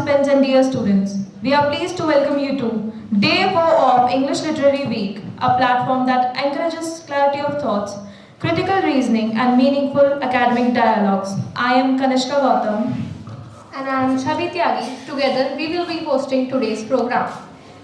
participants and dear students, we are pleased to welcome you to Day 4 of English Literary Week, a platform that encourages clarity of thoughts, critical reasoning and meaningful academic dialogues. I am Kanishka Gautam. And I am Chavi Tyagi. Together, we will be hosting today's program.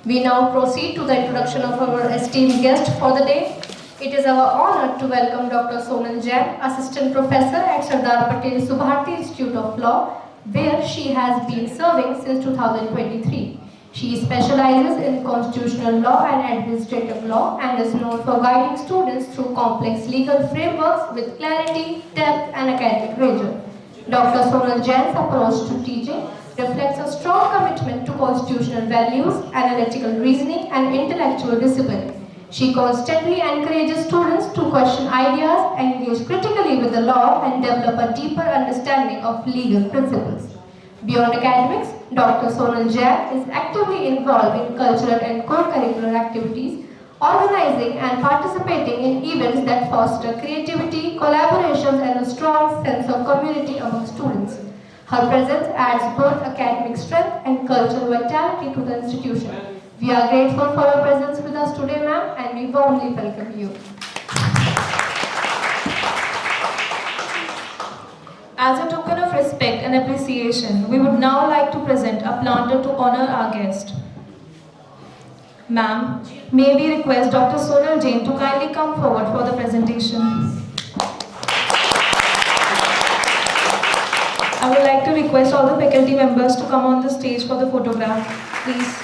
We now proceed to the introduction of our esteemed guest for the day. It is our honor to welcome Dr. Sonal Jain, Assistant Professor at Sardar Patel Subharti Institute of Law, where she has been serving since 2023. She specializes in constitutional law and administrative law and is known for guiding students through complex legal frameworks with clarity, depth, and academic rigor. Dr. Sonal Jain's approach to teaching reflects a strong commitment to constitutional values, analytical reasoning, and intellectual discipline. She constantly encourages students to question ideas, engage critically with the law, and develop a deeper understanding of legal principles. Beyond academics, Dr. Sonal Jain is actively involved in cultural and co-curricular activities, organizing and participating in events that foster creativity, collaborations, and a strong sense of community among students. Her presence adds both academic strength and cultural vitality to the institution. We are grateful for your presence with us today, ma'am, and we warmly welcome you. As a token of respect and appreciation, we would now like to present a planter to honor our guest. Ma'am, may we request Dr. Sonal Jain to kindly come forward for the presentation. I would like to request all the faculty members to come on the stage for the photograph, please.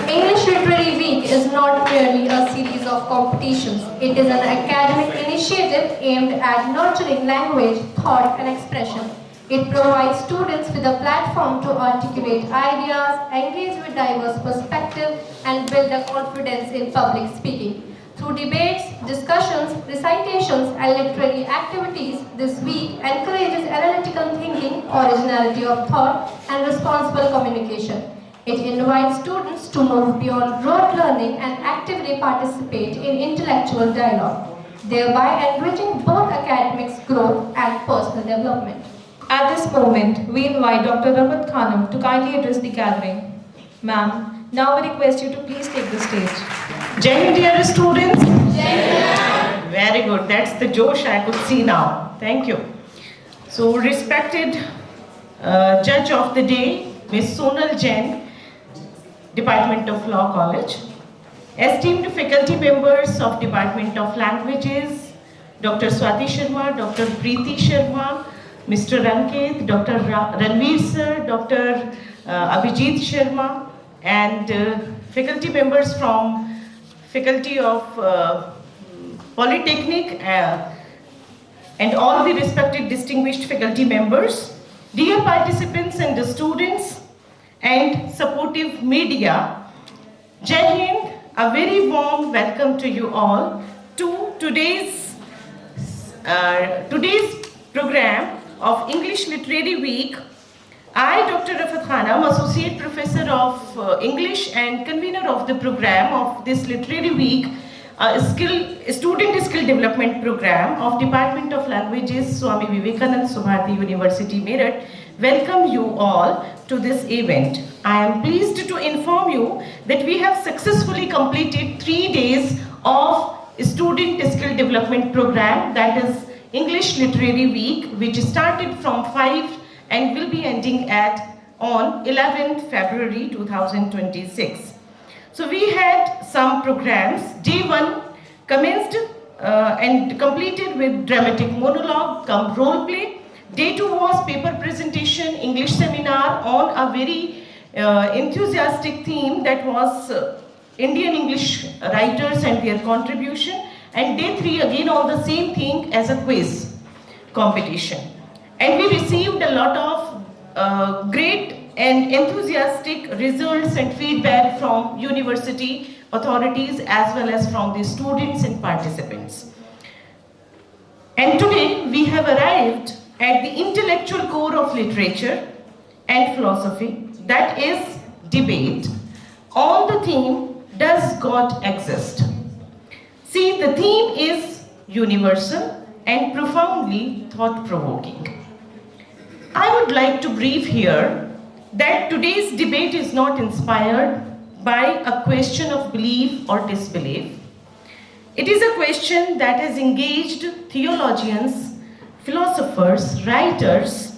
English Literary Week is not merely a series of competitions. It is an academic initiative aimed at nurturing language, thought, and expression. It provides students with a platform to articulate ideas, engage with diverse perspectives, and build a confidence in public speaking. Through debates, discussions, recitations, and literary activities, this week encourages analytical thinking, originality of thought, and responsible communication. It invites students to move beyond rote learning and actively participate in intellectual dialogue, thereby enriching both academics' growth and personal development. At this moment, we invite Dr. Rafat Khanum to kindly address the gathering. Ma'am, now we request you to please take the stage. Jai Hind, dear students. Jai Hind. Very good. That's the Josh I could see now. Thank you. So, respected judge of the day, Ms. Sonal Jain, Department of Law College, esteemed faculty members of Department of Languages, Dr. Swati Sharma, Dr. Preeti Sharma, Mr. Ranket, Dr. Ranveer Sir, Dr. Abhijit Sharma, and faculty members from Faculty of Polytechnic and all the respected distinguished faculty members, dear participants and the students, and supportive media. Jai Hind, a very warm welcome to you all to today's program of English Literary Week. I, Dr. Rafat Khanum, Associate Professor of English and convener of the program of this Literary Week, Student Skill Development Program of Department of Languages, Swami Vivekanand Subharti University, Meerut, welcome you all to this event. I am pleased to inform you that we have successfully completed 3 days of Student Skill Development Program, that is English Literary Week, which started from 5 and will be ending on 11th February 2026. So we had some programs. Day 1 commenced and completed with dramatic monologue cum role play. Day 2 was paper presentation, English seminar on a very enthusiastic theme, that was Indian English writers and their contribution. And day 3 again on the same thing as a quiz competition. And we received a lot of great and enthusiastic results and feedback from university authorities as well as from the students and participants. And today we have arrived at the intellectual core of literature and philosophy, that is debate, on the theme, does God exist? See, the theme is universal and profoundly thought-provoking. I would like to brief here that today's debate is not inspired by a question of belief or disbelief. It is a question that has engaged theologians, philosophers, writers,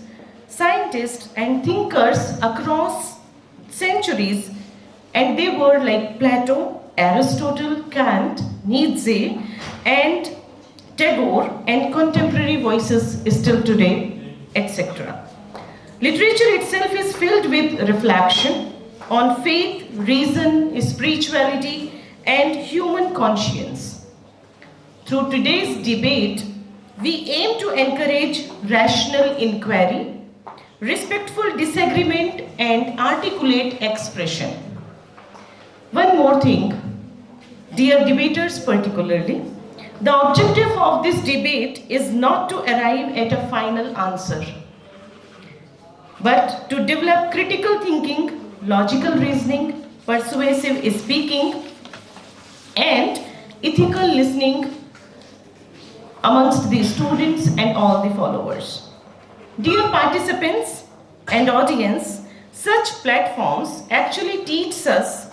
scientists, and thinkers across centuries, and they were like Plato, Aristotle, Kant, Nietzsche, and Tagore, and contemporary voices still today, etc. Literature itself is filled with reflection on faith, reason, spirituality, and human conscience. Through today's debate, we aim to encourage rational inquiry, respectful disagreement, and articulate expression. One more thing, dear debaters particularly, the objective of this debate is not to arrive at a final answer, but to develop critical thinking, logical reasoning, persuasive speaking, and ethical listening amongst the students and all the followers. Dear participants and audience, such platforms actually teach us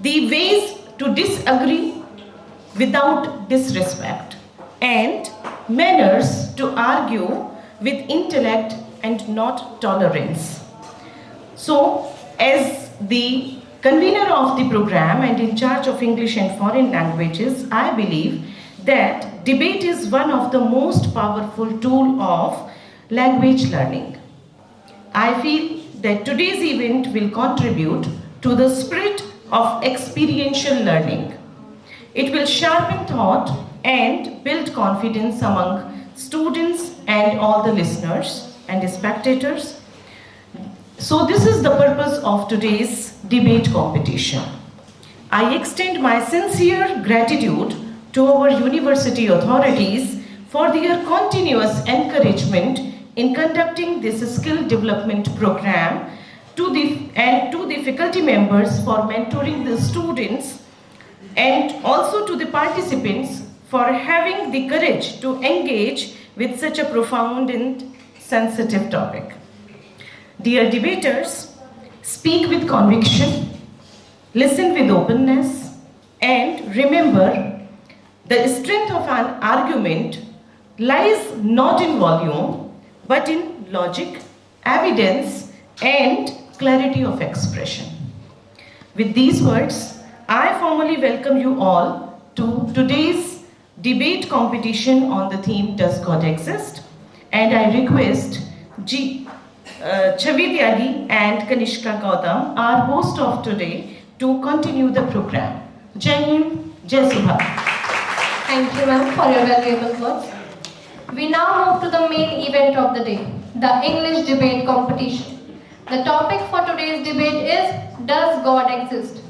the ways to disagree without disrespect and manners to argue with intellect and not tolerance. So, as the convener of the program and in charge of English and foreign languages, I believe that debate is one of the most powerful tools of language learning. I feel that today's event will contribute to the spirit of experiential learning. It will sharpen thought and build confidence among students and all the listeners and spectators. So this is the purpose of today's debate competition. I extend my sincere gratitude to our university authorities for their continuous encouragement in conducting this skill development program, to the faculty members for mentoring the students, and also to the participants for having the courage to engage with such a profound and sensitive topic. Dear debaters, speak with conviction, listen with openness, and remember, the strength of an argument lies not in volume, but in logic, evidence, and clarity of expression. With these words, I formally welcome you all to today's debate competition on the theme, Does God Exist? And I request Chavi Tyagi and Kanishka Gautam, our host of today, to continue the program. Jai Hind, Jai Subha. Thank you, ma'am, for your valuable words. We now move to the main event of the day, the English debate competition. The topic for today's debate is, Does God exist?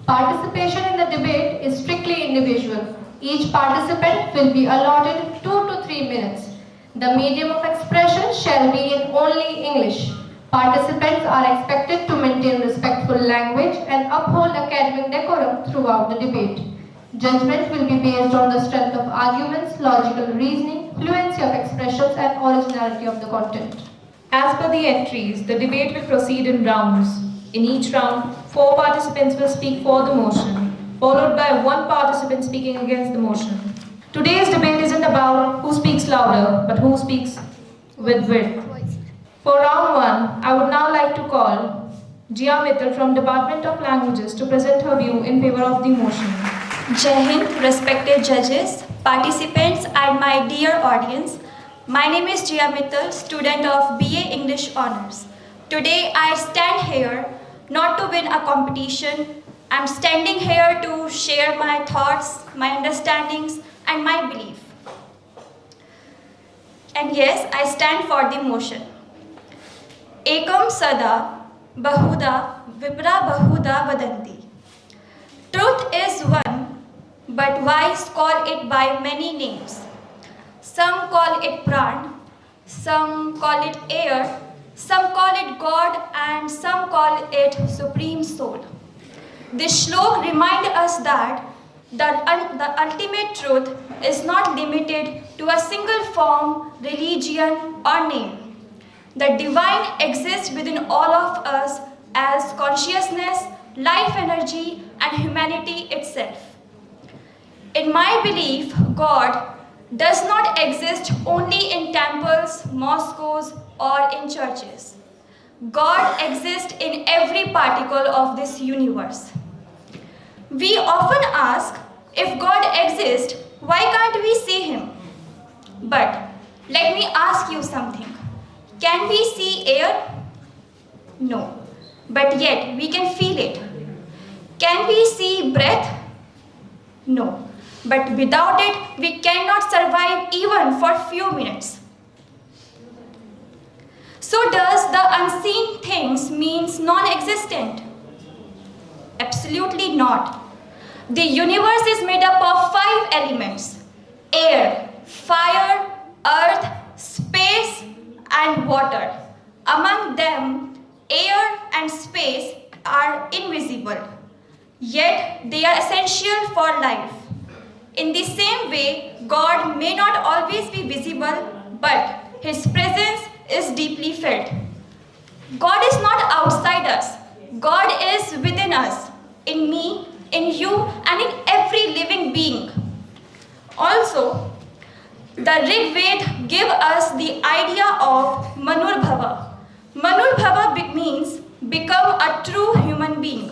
Participation in the debate is strictly individual. Each participant will be allotted 2 to 3 minutes. The medium of expression shall be in only English. Participants are expected to maintain respectful language and uphold academic decorum throughout the debate. Judgment will be based on the strength of arguments, logical reasoning, fluency of expressions, and originality of the content. As per the entries, the debate will proceed in rounds. In each round, 4 participants will speak for the motion, followed by 1 participant speaking against the motion. Today's debate isn't about who speaks louder, but who speaks with wit. For round 1, I would now like to call Jia Mittal from Department of Languages to present her view in favor of the motion. Jai Hind, respected judges, participants, and my dear audience. My name is Jia Mittal, student of BA English Honours. Today I stand here not to win a competition. I'm standing here to share my thoughts, my understandings, and my belief. And yes, I stand for the motion. Ekam sada bahuda vipra bahuda vadanti. Truth is one, but wise call it by many names. Some call it Pran, some call it air, some call it God, and some call it Supreme Soul. This shlok reminds us that the ultimate truth is not limited to a single form, religion, or name. The divine exists within all of us as consciousness, life energy, and humanity itself. In my belief, God does not exist only in temples, mosques, or in churches. God exists in every particle of this universe. We often ask, if God exists, why can't we see Him? But let me ask you something. Can we see air? No. But yet we can feel it. Can we see breath? No. But without it, we cannot survive even for few minutes. So does the unseen things means non-existent? Absolutely not. The universe is made up of 5 elements: air, fire, earth, space, and water. Among them, air and space are invisible, yet they are essential for life. In the same way, God may not always be visible, but His presence is deeply felt. God is not outside us. God is within us, in me, in you, and in every living being. Also, the Rig Veda give us the idea of Manurbhava. Manurbhava means become a true human being.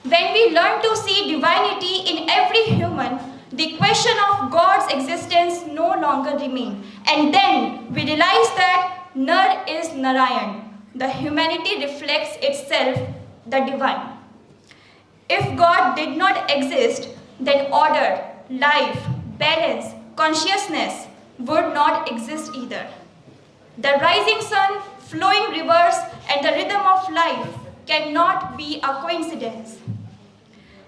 When we learn to see divinity in every human, the question of God's existence no longer remains. And then we realize that Nar is Narayan. The humanity reflects itself, the divine. If God did not exist, then order, life, balance, consciousness would not exist either. The rising sun, flowing rivers, and the rhythm of life cannot be a coincidence.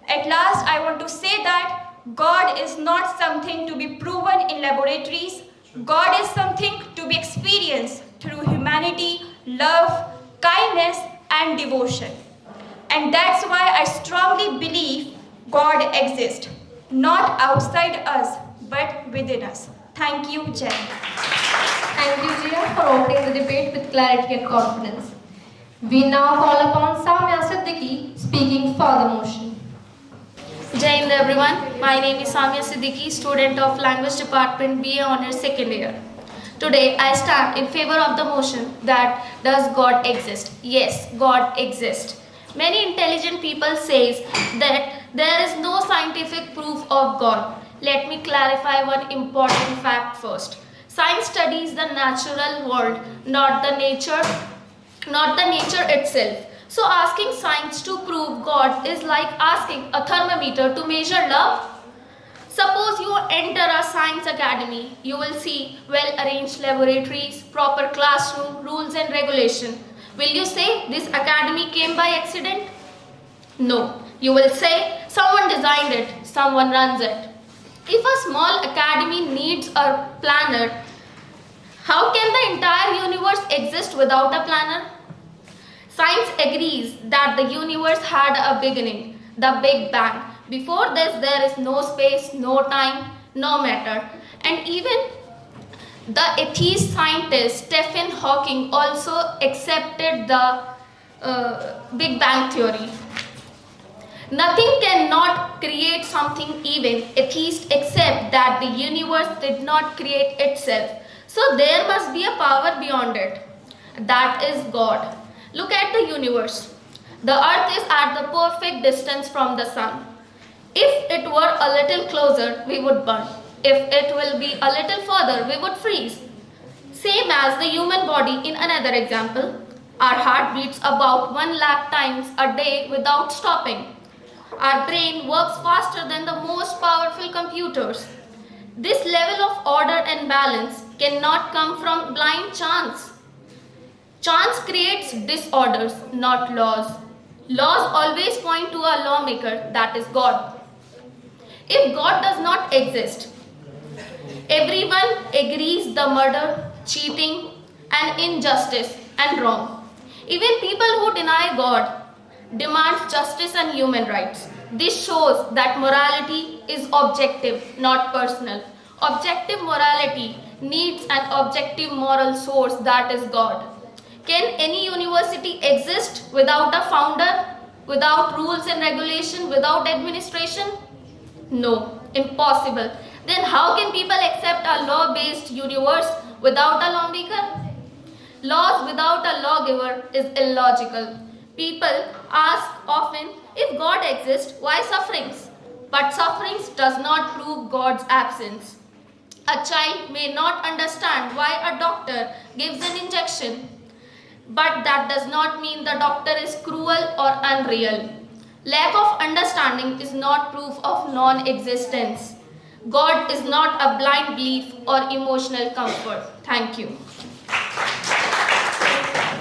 At last, I want to say that God is not something to be proven in laboratories. God is something to be experienced through humanity, love, kindness, and devotion. And that's why I strongly believe God exists, not outside us, but within us. Thank you, Jai. Thank you, Jia, for opening the debate with clarity and confidence. We now call upon Samya Siddiqui speaking for the motion. Jai Hind everyone, my name is Samya Siddiqui, student of Language Department, BA Honours second year. Today I stand in favor of the motion that does God exist? Yes, God exists. Many intelligent people say that there is no scientific proof of God. Let me clarify one important fact first. Science studies the natural world, not the nature itself. So asking science to prove God is like asking a thermometer to measure love. Suppose you enter a science academy, you will see well-arranged laboratories, proper classroom, rules and regulation. Will you say this academy came by accident? No. You will say someone designed it, someone runs it. If a small academy needs a planner, how can the entire universe exist without a planner? Science agrees that the universe had a beginning, the Big Bang. Before this, there is no space, no time, no matter. And even the atheist scientist Stephen Hawking also accepted the Big Bang theory. Nothing cannot create something even. Atheists accept that the universe did not create itself. So there must be a power beyond it. That is God. Look at the universe. The earth is at the perfect distance from the sun. If it were a little closer, we would burn. If it will be a little further, we would freeze. Same as the human body in another example. Our heart beats about 1 lakh times a day without stopping. Our brain works faster than the most powerful computers. This level of order and balance cannot come from blind chance. Chance creates disorders, not laws. Laws always point to a lawmaker, that is God. If God does not exist, everyone agrees the murder, cheating, and injustice and wrong. Even people who deny God demand justice and human rights. This shows that morality is objective, not personal. Objective morality needs an objective moral source, that is God. Can any university exist without a founder, without rules and regulation, without administration? No, impossible. Then how can people accept a law-based universe without a lawmaker? Laws without a lawgiver is illogical. People ask often, if God exists, why sufferings? But sufferings does not prove God's absence. A child may not understand why a doctor gives an injection, but that does not mean the doctor is cruel or unreal. Lack of understanding is not proof of non-existence. God is not a blind belief or emotional comfort. Thank you.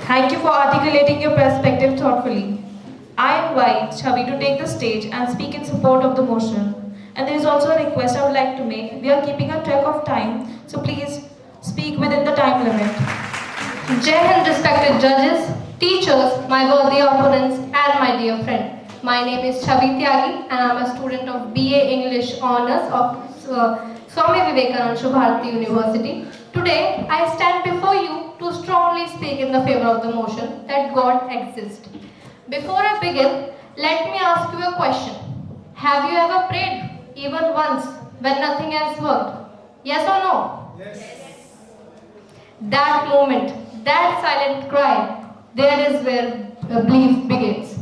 Thank you for articulating your perspective thoughtfully. I invite Chavi to take the stage and speak in support of the motion. And there is also a request I would like to make. We are keeping a track of time, so please speak within the time limit. Jai Hind, respected judges, teachers, my worthy opponents, and my dear friend. My name is Chavi Tyagi, and I am a student of BA English Honours of Swami Vivekananda Bharati University. Today, I stand before you to strongly speak in the favor of the motion that God exists. Before I begin, let me ask you a question. Have you ever prayed, even once, when nothing else worked? Yes or no? Yes. That moment, that silent cry, there is where belief begins.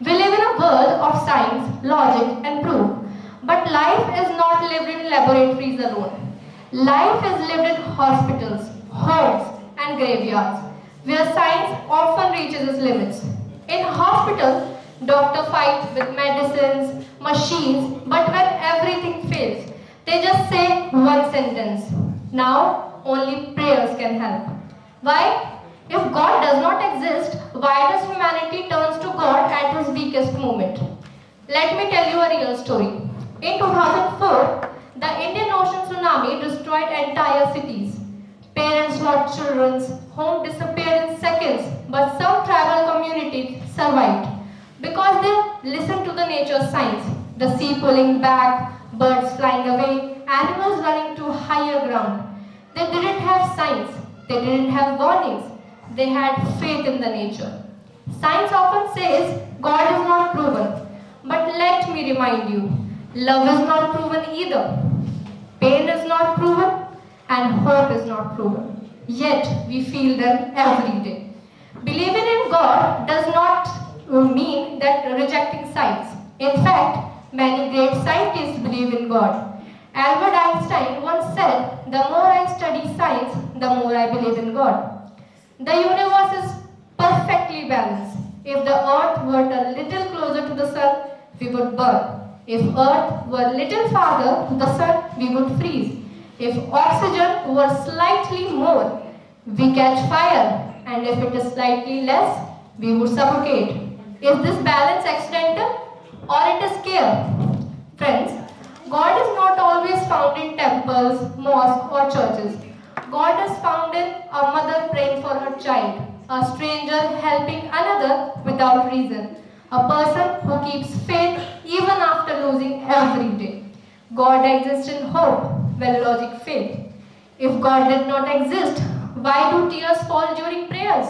We live in a world of science, logic, and proof. But life is not lived in laboratories alone. Life is lived in hospitals, homes, and graveyards, where science often reaches its limits. In hospital, doctors fight with medicines, machines, but when everything fails, they just say one sentence. Now, only prayers can help. Why? If God does not exist, why does humanity turns to God at his weakest moment? Let me tell you a real story. In 2004, the Indian Ocean tsunami destroyed entire cities. Parents lost children, homes disappeared in seconds, but some tribal communities survived because they listened to the nature signs. The sea pulling back, birds flying away, animals running to higher ground. They didn't have signs, they didn't have warnings. They had faith in the nature. Science often says God is not proven. But let me remind you, love is not proven either. Pain is not proven and hope is not proven. Yet we feel them every day. Believing in God does not mean that rejecting science. In fact, many great scientists believe in God. Albert Einstein once said, "The more I study science, the more I believe in God." The universe is perfectly balanced. If the earth were a little closer to the sun, we would burn. If earth were a little farther to the sun, we would freeze. If oxygen were slightly more, we catch fire. And if it is slightly less, we would suffocate. Is this balance accidental or it is care? Friends, God is not always found in temples, mosques or churches. God is found in a mother praying for her child, a stranger helping another without reason, a person who keeps faith even after losing every day. God exists in hope when logic fails. If God did not exist, why do tears fall during prayers?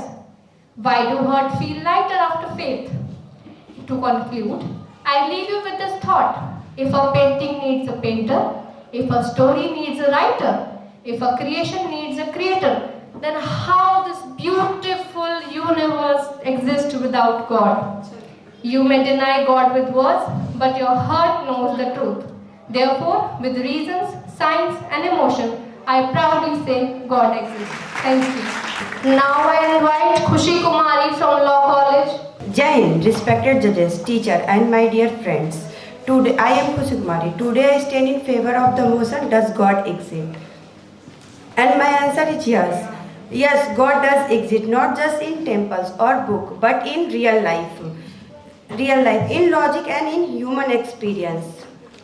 Why do hearts feel lighter after faith? To conclude, I leave you with this thought. If a painting needs a painter, if a story needs a writer, if a creation needs a creator, then how this beautiful universe exists without God? You may deny God with words, but your heart knows the truth. Therefore, with reasons, science and emotion, I proudly say God exists. Thank you. Now I invite Khushi Kumari from Law College. Jai Hind, respected judges, teacher and my dear friends. Today I am Khushi Kumari. Today I stand in favor of the motion, does God exist? And my answer is yes. Yes, God does exist, not just in temples or book, but in real life. Real life, in logic and in human experience.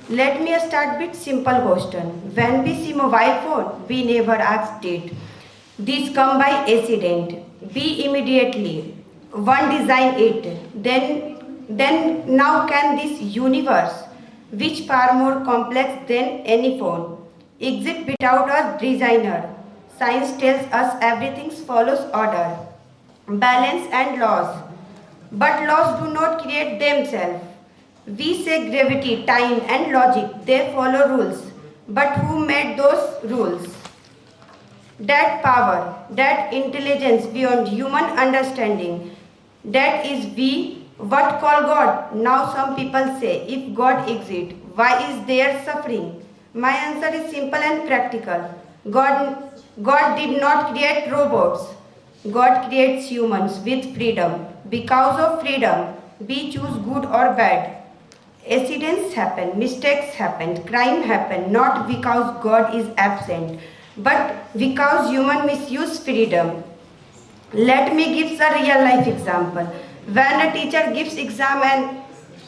Let me start with simple question. When we see mobile phone, we never ask date. This come by accident. We immediately one design it. Then now can this universe, which far more complex than any phone, exist without a designer? Science tells us everything follows order. balance and laws. But laws do not create themselves. We say gravity, time and logic, they follow rules. But who made those rules? That power, that intelligence beyond human understanding, that is we what call God. Now some people say, if God exists, why is there suffering? My answer is simple and practical. God did not create robots. God creates humans with freedom. Because of freedom, we choose good or bad. Accidents happen, mistakes happen, crime happen, not because God is absent, but because humans misuse freedom. Let me give a real life example. When a teacher gives exam,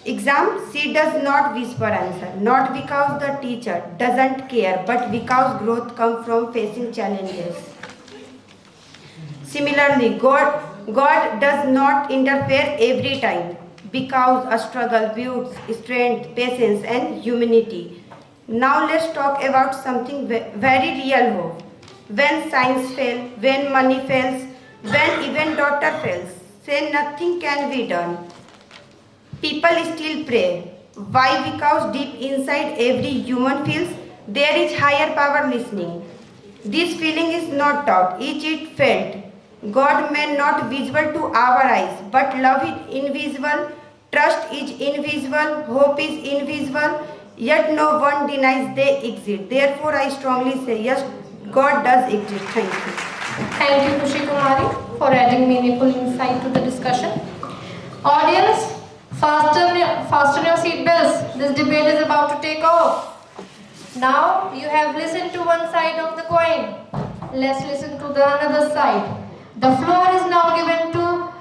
she does not whisper answer, not because the teacher doesn't care, but because growth comes from facing challenges. Similarly, God does not interfere every time because a struggle builds strength, patience, and humanity. Now let's talk about something very real hope. When science fails, when money fails, when even daughter fails, say nothing can be done. People still pray. Why? Because deep inside every human feels there is higher power listening. This feeling is not taught, it felt. God may not visible to our eyes, but love is invisible, trust is invisible, hope is invisible, yet no one denies they exist. Therefore, I strongly say yes, God does exist. Thank you. Thank you, Khushi Kumari, for adding meaningful insight to the discussion. Audience, fasten your seat belts. This debate is about to take off. Now you have listened to one side of the coin. Let's listen to the another side. The floor is now given to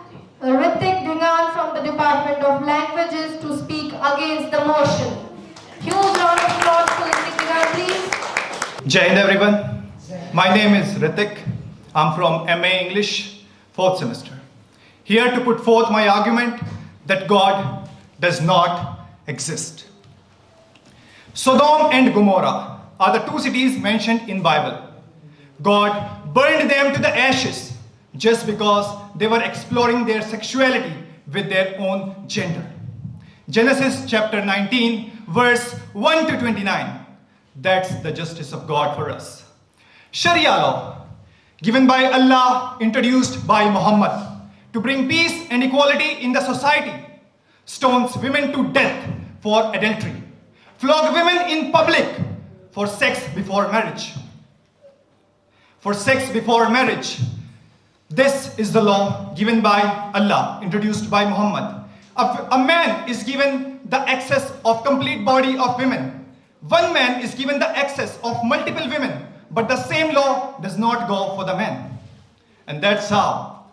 Ritik Dhingan from the Department of Languages to speak against the motion. Huge round of applause to Ritik Dhingan, please. Jai Hind everyone. My name is Ritik. I'm from MA English, 4th semester. Here to put forth my argument that God does not exist. Sodom and Gomorrah are the two cities mentioned in Bible. God burned them to the ashes just because they were exploring their sexuality with their own gender. Genesis chapter 19, verse 1 to 29. That's the justice of God for us. Sharia law, given by Allah, introduced by Muhammad to bring peace and equality in the society, stones women to death for adultery, flog women in public for sex before marriage. For sex before marriage. This is the law given by Allah, introduced by Muhammad. A man is given the access of complete body of women. One man is given the access of multiple women, but the same law does not go for the man. And that's how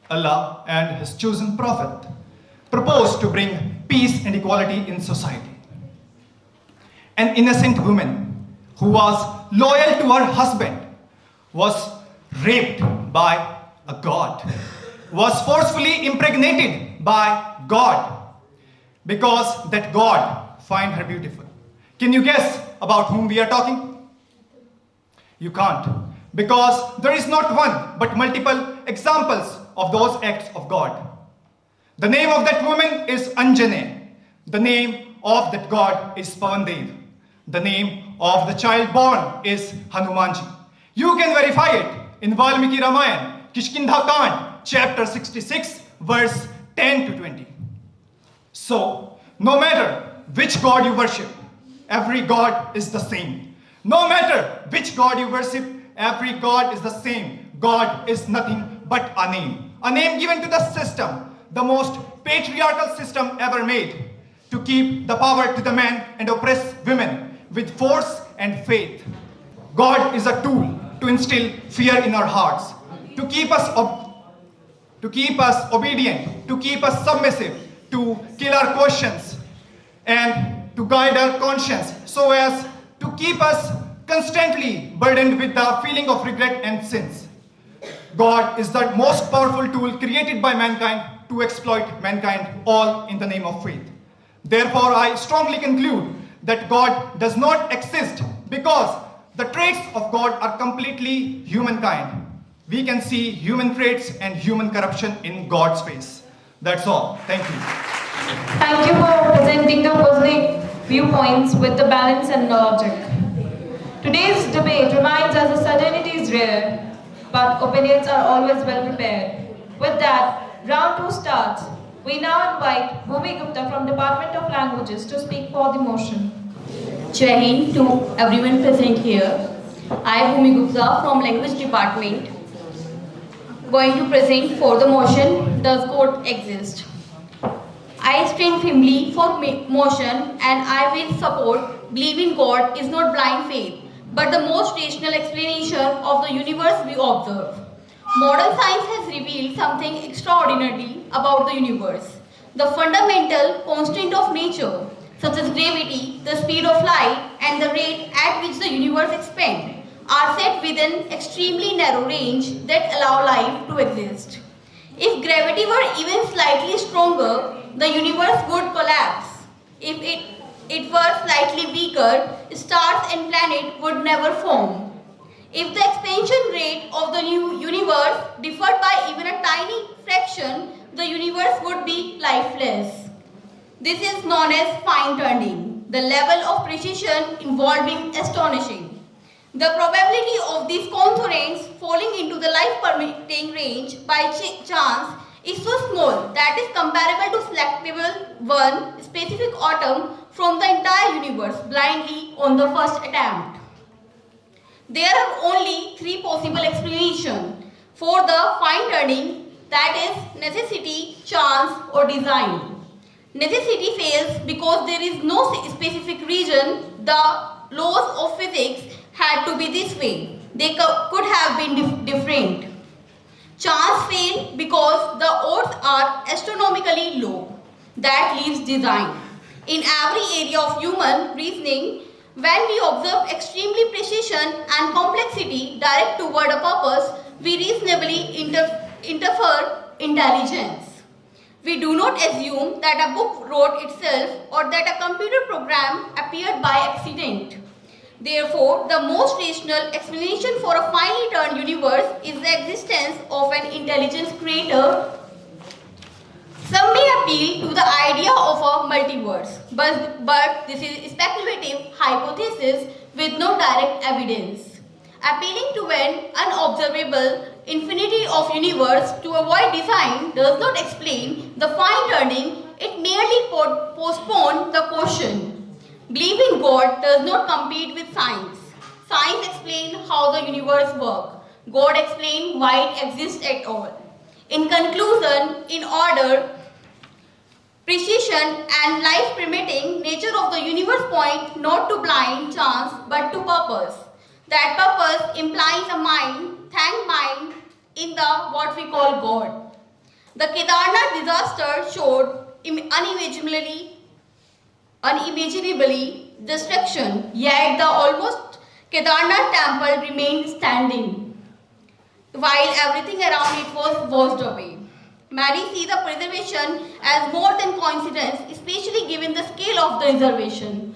Allah and His chosen prophet proposed to bring peace and equality in society. An innocent woman who was loyal to her husband was raped by a God, was forcefully impregnated by God, because that God find her beautiful. Can you guess about whom we are talking? You can't, because there is not one but multiple examples of those acts of God. The name of that woman is Anjane. The name of that God is Pavandev. The name of the child born is Hanumanji. You can verify it in Valmiki Ramayana, Kishkindha Kand, chapter 66, verse 10 to 20. So, no matter which God you worship, every God is the same. No matter which God you worship, every God is the same. God is nothing but a name given to the system, the most patriarchal system ever made, to keep the power to the man and oppress women with force and faith. God is a tool to instill fear in our hearts, to keep us obedient, to keep us submissive, to kill our questions, and to guide our conscience so as to keep us constantly burdened with the feeling of regret and sins. God is the most powerful tool created by mankind to exploit mankind, all in the name of faith. Therefore, I strongly conclude that God does not exist because the traits of God are completely humankind. we can see human traits and human corruption in God's face. That's all. Thank you. Thank you for presenting the opposing viewpoints with the balance and logic. Today's debate reminds us that certainty is rare, but opinions are always well prepared. With that, round 2 starts. We now invite Bhumi Gupta from Department of Languages to speak for the motion. Jai Hind to everyone present here. I, Bhumi Gupta from Language Department, going to present for the motion, does God exist? I stand firmly for motion and I will support believe in God is not blind faith, but the most rational explanation of the universe we observe. Modern science has revealed something extraordinary about the universe. The fundamental constant of nature, such as gravity, the speed of light, and the rate at which the universe expands, are set within extremely narrow range that allow life to exist. If gravity were even slightly stronger, the universe would collapse. If it were slightly weaker, stars and planets would never form. If the expansion rate of the universe differed by even a tiny fraction, the universe would be lifeless. This is known as fine-tuning, the level of precision involving astonishing. The probability of these components falling into the life-permitting range by chance is so small that is comparable to selectable one specific atom from the entire universe blindly on the first attempt. There are only 3 possible explanations for the fine-tuning, that is necessity, chance or design. Necessity fails because there is no specific reason the laws of physics had to be this way. They could have been different. Chance fails because the odds are astronomically low. That leaves design. In every area of human reasoning, when we observe extremely precision and complexity direct toward a purpose, we reasonably infer intelligence. We do not assume that a book wrote itself or that a computer program appeared by accident. Therefore, the most rational explanation for a finely turned universe is the existence of an intelligence creator. Some may appeal to the idea of a multiverse, but this is a speculative hypothesis with no direct evidence. Appealing to an unobservable infinity of universe to avoid design does not explain the fine-tuning, it merely postpones the question. Believing God does not compete with science. Science explains how the universe works. God explains why it exists at all. In conclusion, in order, precision and life permitting, nature of the universe point not to blind chance but to purpose. That purpose implies a mind, thank mind, in the what we call God. The Kedarnath disaster showed unimaginably destruction, yet the almost Kedarnath temple remained standing, while everything around it was washed away. Many see the preservation as more than coincidence, especially given the scale of the reservation.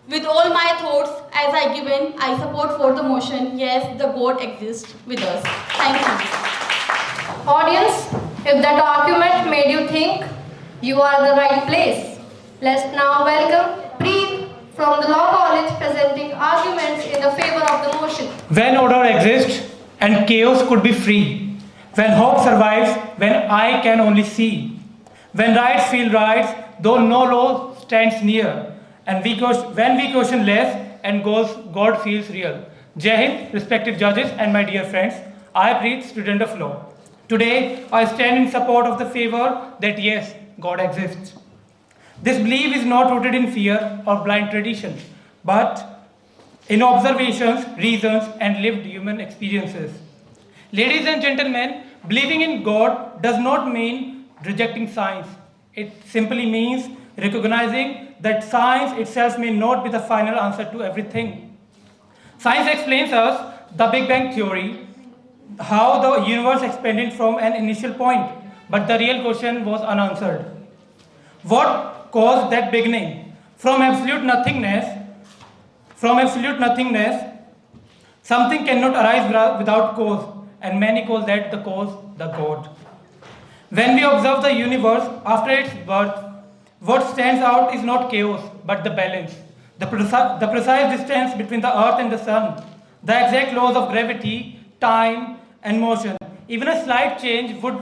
With all my thoughts as I support for the motion, yes, the God exists with us. Thank you. Audience, if that argument made you think, you are the right place. Let's now welcome Preet from the Law College presenting arguments in the favor of the motion. When order exists and chaos could be free, when hope survives, when I can only see, when rights feel rights, though no law stands near, and when we question less and God feels real. Jai Hind, respected judges and my dear friends, I, Preet, student of law. Today, I stand in support of the favor that yes, God exists. This belief is not rooted in fear or blind tradition, but in observations, reasons, and lived human experiences. Ladies and gentlemen, believing in God does not mean rejecting science. It simply means recognizing that science itself may not be the final answer to everything. Science explains us the Big Bang Theory, how the universe expanded from an initial point, but the real question was unanswered. What caused that beginning? From absolute nothingness, something cannot arise without cause. and many call that the cause, the God. When we observe the universe after its birth, what stands out is not chaos, but the balance. The precise distance between the earth and the sun, the exact laws of gravity, time, and motion. Even a slight change would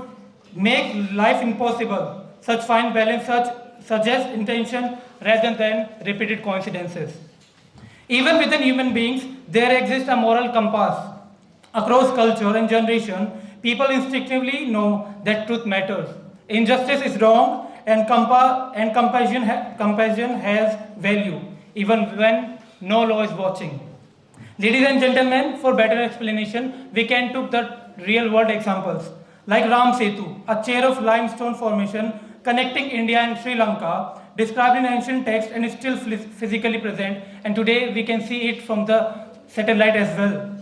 make life impossible. Such fine balance suggests intention rather than repeated coincidences. Even within human beings, there exists a moral compass. Across culture and generation, people instinctively know that truth matters. Injustice is wrong, and compassion has value, even when no law is watching. Ladies and gentlemen, for better explanation, we can take the real world examples. Like Ram Setu, a chain of limestone formation connecting India and Sri Lanka, described in ancient text and is still physically present, and today we can see it from the satellite as well.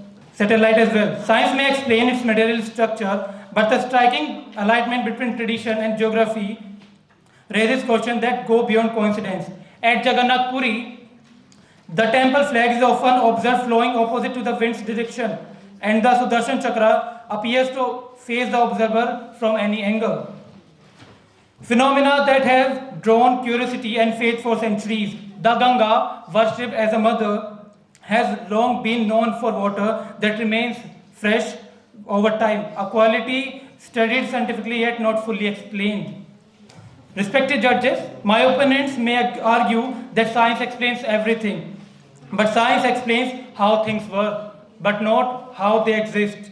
Science may explain its material structure, but the striking alignment between tradition and geography raises questions that go beyond coincidence. At Jagannath Puri, the temple flag is often observed flowing opposite to the wind's direction, and the Sudarshan Chakra appears to face the observer from any angle. Phenomena that have drawn curiosity and faith for centuries. The Ganga, worshipped as a mother, has long been known for water that remains fresh over time, a quality studied scientifically yet not fully explained. Respected judges, my opponents may argue that science explains everything, but science explains how things work, but not how they exist.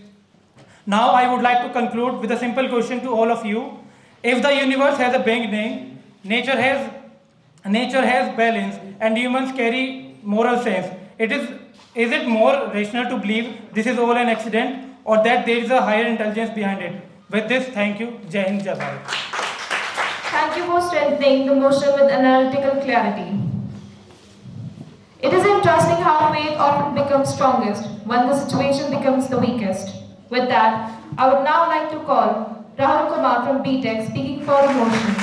Now I would like to conclude with a simple question to all of you. If the universe has a beginning, nature has balance, and humans carry moral sense, is it more rational to believe this is all an accident, or that there is a higher intelligence behind it? With this, thank you. Jai Hind, Jai Bharat. Thank you for strengthening the motion with analytical clarity. It is interesting how faith often becomes strongest when the situation becomes the weakest. With that, I would now like to call Rahul Kumar from BTech speaking for the motion.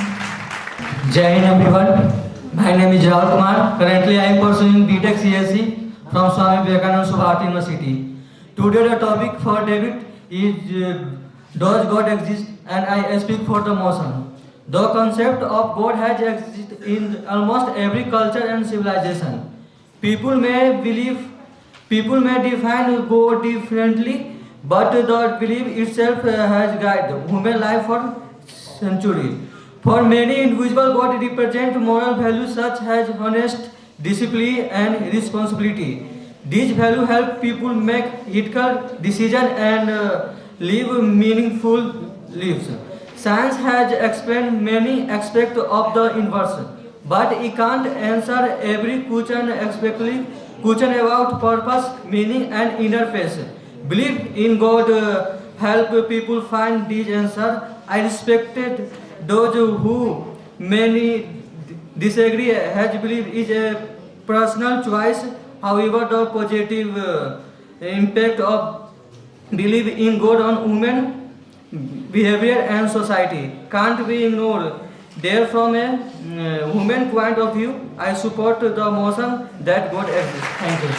Jai Hind everyone. My name is Rahul Kumar. Currently I am pursuing BTech CSE from Swami Vivekananda Subharati University. Today the topic for debate is does God exist, and I speak for the motion. The concept of God has existed in almost every culture and civilization. People may define God differently, but the belief itself has guided human life for centuries. For many individuals, God represents moral values such as honesty, discipline, and responsibility. These values help people make ethical decisions and live meaningful lives. Science has explained many aspects of the universe, but it can't answer every question about purpose, meaning, and inner peace. Belief in God help people find these answers. I respected those who many disagree, as belief is a personal choice. However, the positive impact of belief in God on human behavior and society can't be ignored. There, from a human point of view, I support the motion that God exists. Thank you.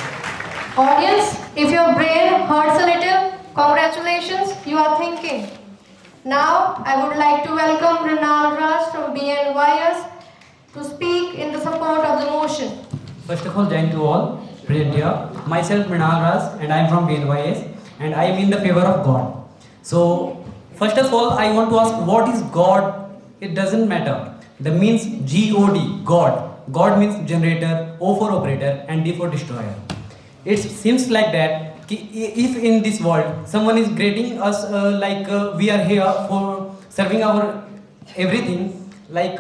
Audience, if your brain hurts a little, congratulations, you are thinking. Now, I would like to welcome Renal Raj from BNYS to speak in the support of the motion. First of all, Jai Hind to all present here. Myself, Mrinal Raj, and I am from BNYS, and I am in the favor of God. So, first of all, I want to ask, what is God? It doesn't matter. The means G-O-D, God. God means generator, O for operator, and D for destroyer. It seems like that if in this world someone is grading us we are here for serving our everything, like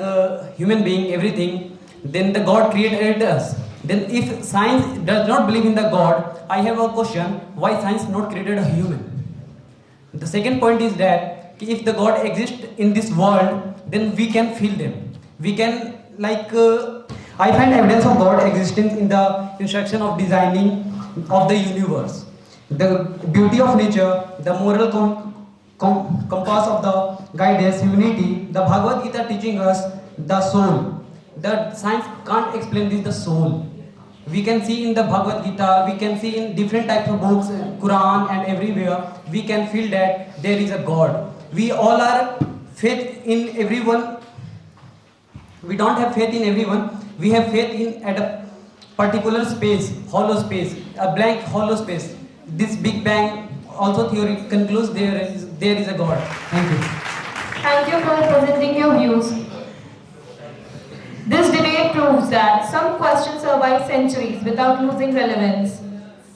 human being, everything, then the God created us. Then if science does not believe in the God, I have a question, why science not created a human? The second point is that if the God exists in this world, then we can feel them. We can I find evidence of God existence in the instruction of designing of the universe. The beauty of nature, the moral compass of the guidance, humanity, the Bhagavad Gita teaching us the soul. The science can't explain this, the soul. We can see in the Bhagavad Gita, we can see in different types of books, Quran and everywhere, we can feel that there is a God. We all are faith in everyone. We don't have faith in everyone. We have faith in at a particular space, hollow space, a blank hollow space. This Big Bang also theory concludes there is a God. Thank you. Thank you for presenting your views. This debate proves that some questions survive centuries without losing relevance.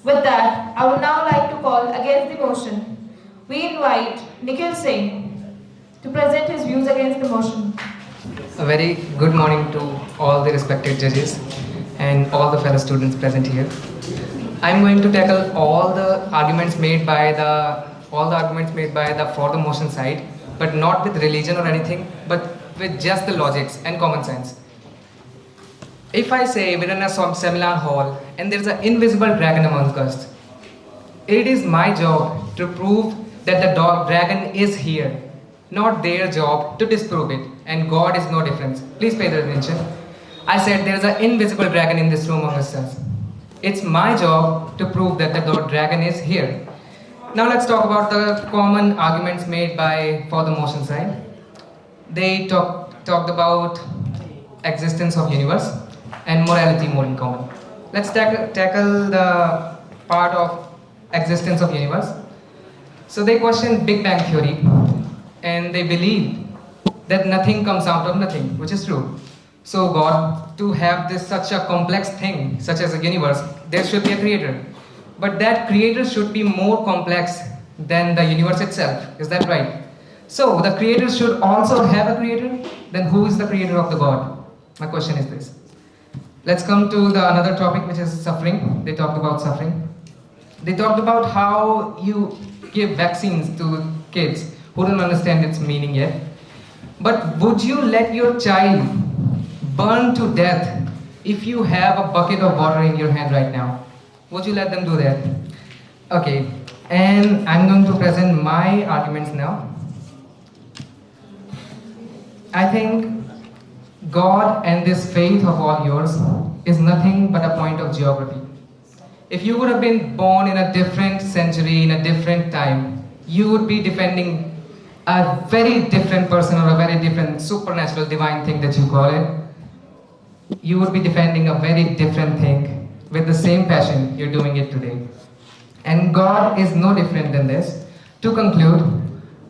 With that, I would now like to call against the motion. We invite Nikhil Singh to present his views against the motion. A very good morning to all the respected judges and all the fellow students present here. I'm going to tackle all the arguments made by the for the motion side, but not with religion or anything, but with just the logics and common sense. If I say we're in a seminar hall and there's an invisible dragon among us, it is my job to prove that the dragon is here, not their job to disprove it, and God is no difference. Please pay attention. I said there's an invisible dragon in this room amongst us. It's my job to prove that the dragon is here. Now let's talk about the common arguments made for the motion side. They talked about existence of universe and morality more in common. Let's tackle the part of existence of universe. So they question Big Bang theory and they believe that nothing comes out of nothing, which is true. So God, to have such a complex thing, such as a universe, there should be a creator. But that creator should be more complex than the universe itself. Is that right? So the creator should also have a creator. Then who is the creator of the God? My question is this. Let's come to another topic, which is suffering. They talked about suffering. They talked about how you give vaccines to kids who don't understand its meaning yet. But would you let your child burn to death if you have a bucket of water in your hand right now? Would you let them do that? Okay, and I'm going to present my arguments now. I think God and this faith of all yours is nothing but a point of geography. If you would have been born in a different century, in a different time, you would be defending a very different person or a very different supernatural divine thing that you call it. You would be defending a very different thing with the same passion you're doing it today. And God is no different than this. To conclude,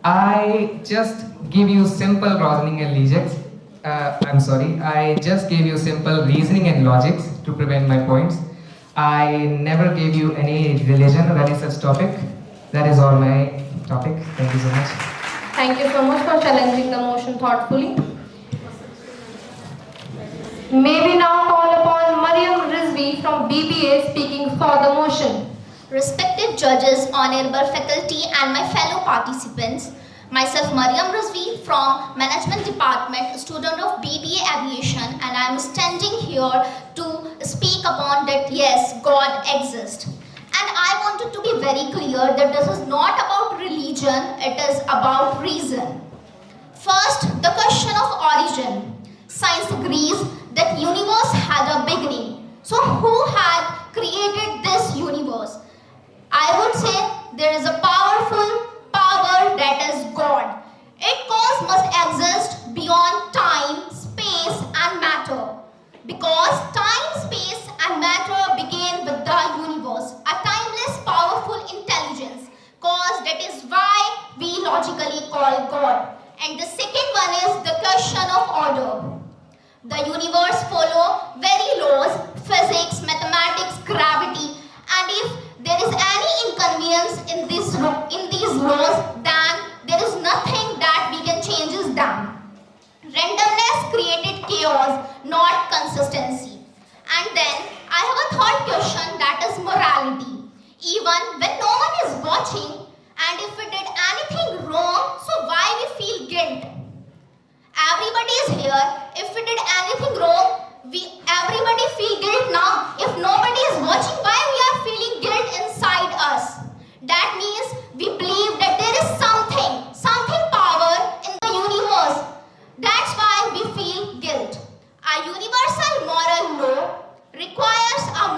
I just give you simple reasoning and logics. I just gave you simple reasoning and logics to prevent my points. I never gave you any religion or any such topic. That is all my topic. Thank you so much. Thank you so much for challenging the motion thoughtfully. May we now call upon Mariam Rizvi from BBA speaking for the motion. Respected judges, honorable faculty and my fellow participants, myself Mariam Rizvi from Management Department, student of BBA Aviation, and I am standing here to speak upon that yes, God exists. And I wanted to be very clear that this is not about religion, it is about reason. First, the question of origin. Science agrees that universe had a beginning. So who had created this universe? I would say there is a powerful power that is God. Its cause must exist beyond time, space and matter. Because time, space and matter began with the universe, a timeless, powerful intelligence, cause that is why we logically call God. And the second one is the question of order. The universe follows very laws, physics, mathematics, gravity, and if there is any inconvenience in these laws, then there is nothing that we can change them. Randomness created chaos, not consistency. And then I have a third question, that is morality. Even when no one is watching, and if we did anything wrong, so why we feel guilt? Everybody is here. If we did anything wrong, everybody feel guilt now. If nobody is watching, why we are feeling guilt inside us? That means we believe that there is something power in the universe. That's why we feel guilt. A universal moral law requires a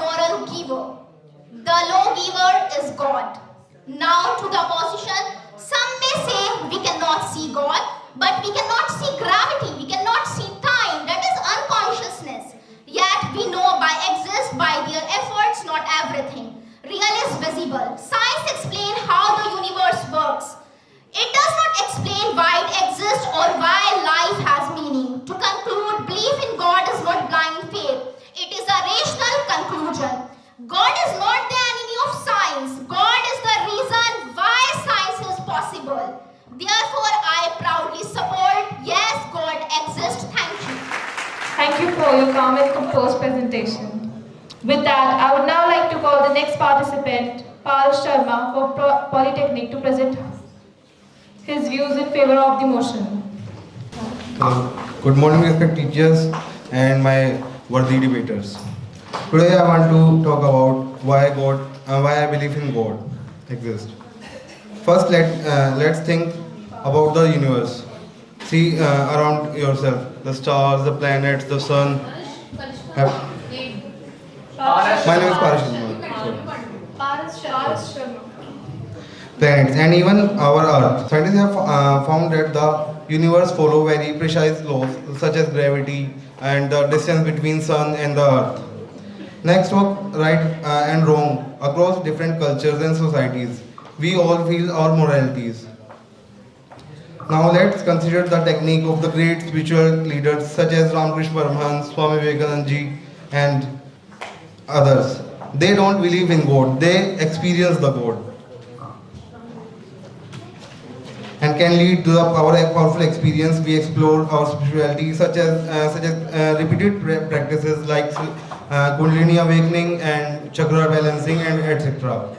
for your calm and composed presentation. With that, I would now like to call the next participant, Pal Sharma for Polytechnic, to present his views in favor of the motion. Good morning, respected teachers and my worthy debaters. Today I want to talk about why I believe in God exists. First, let's think about the universe. See around yourself, the stars, the planets, the sun. My name is Paras Sharma. Planets and even our Earth. Scientists have found that the universe follow very precise laws such as gravity and the distance between sun and the Earth. Next, what right and wrong across different cultures and societies. We all feel our moralities. Now let's consider the technique of the great spiritual leaders such as Ramakrishna Paramahans, Swami Vivekananda ji and others. They don't believe in God, they experience the God. And can lead to our powerful experience. We explore our spirituality such as repeated practices like Kundalini awakening and chakra balancing and etc.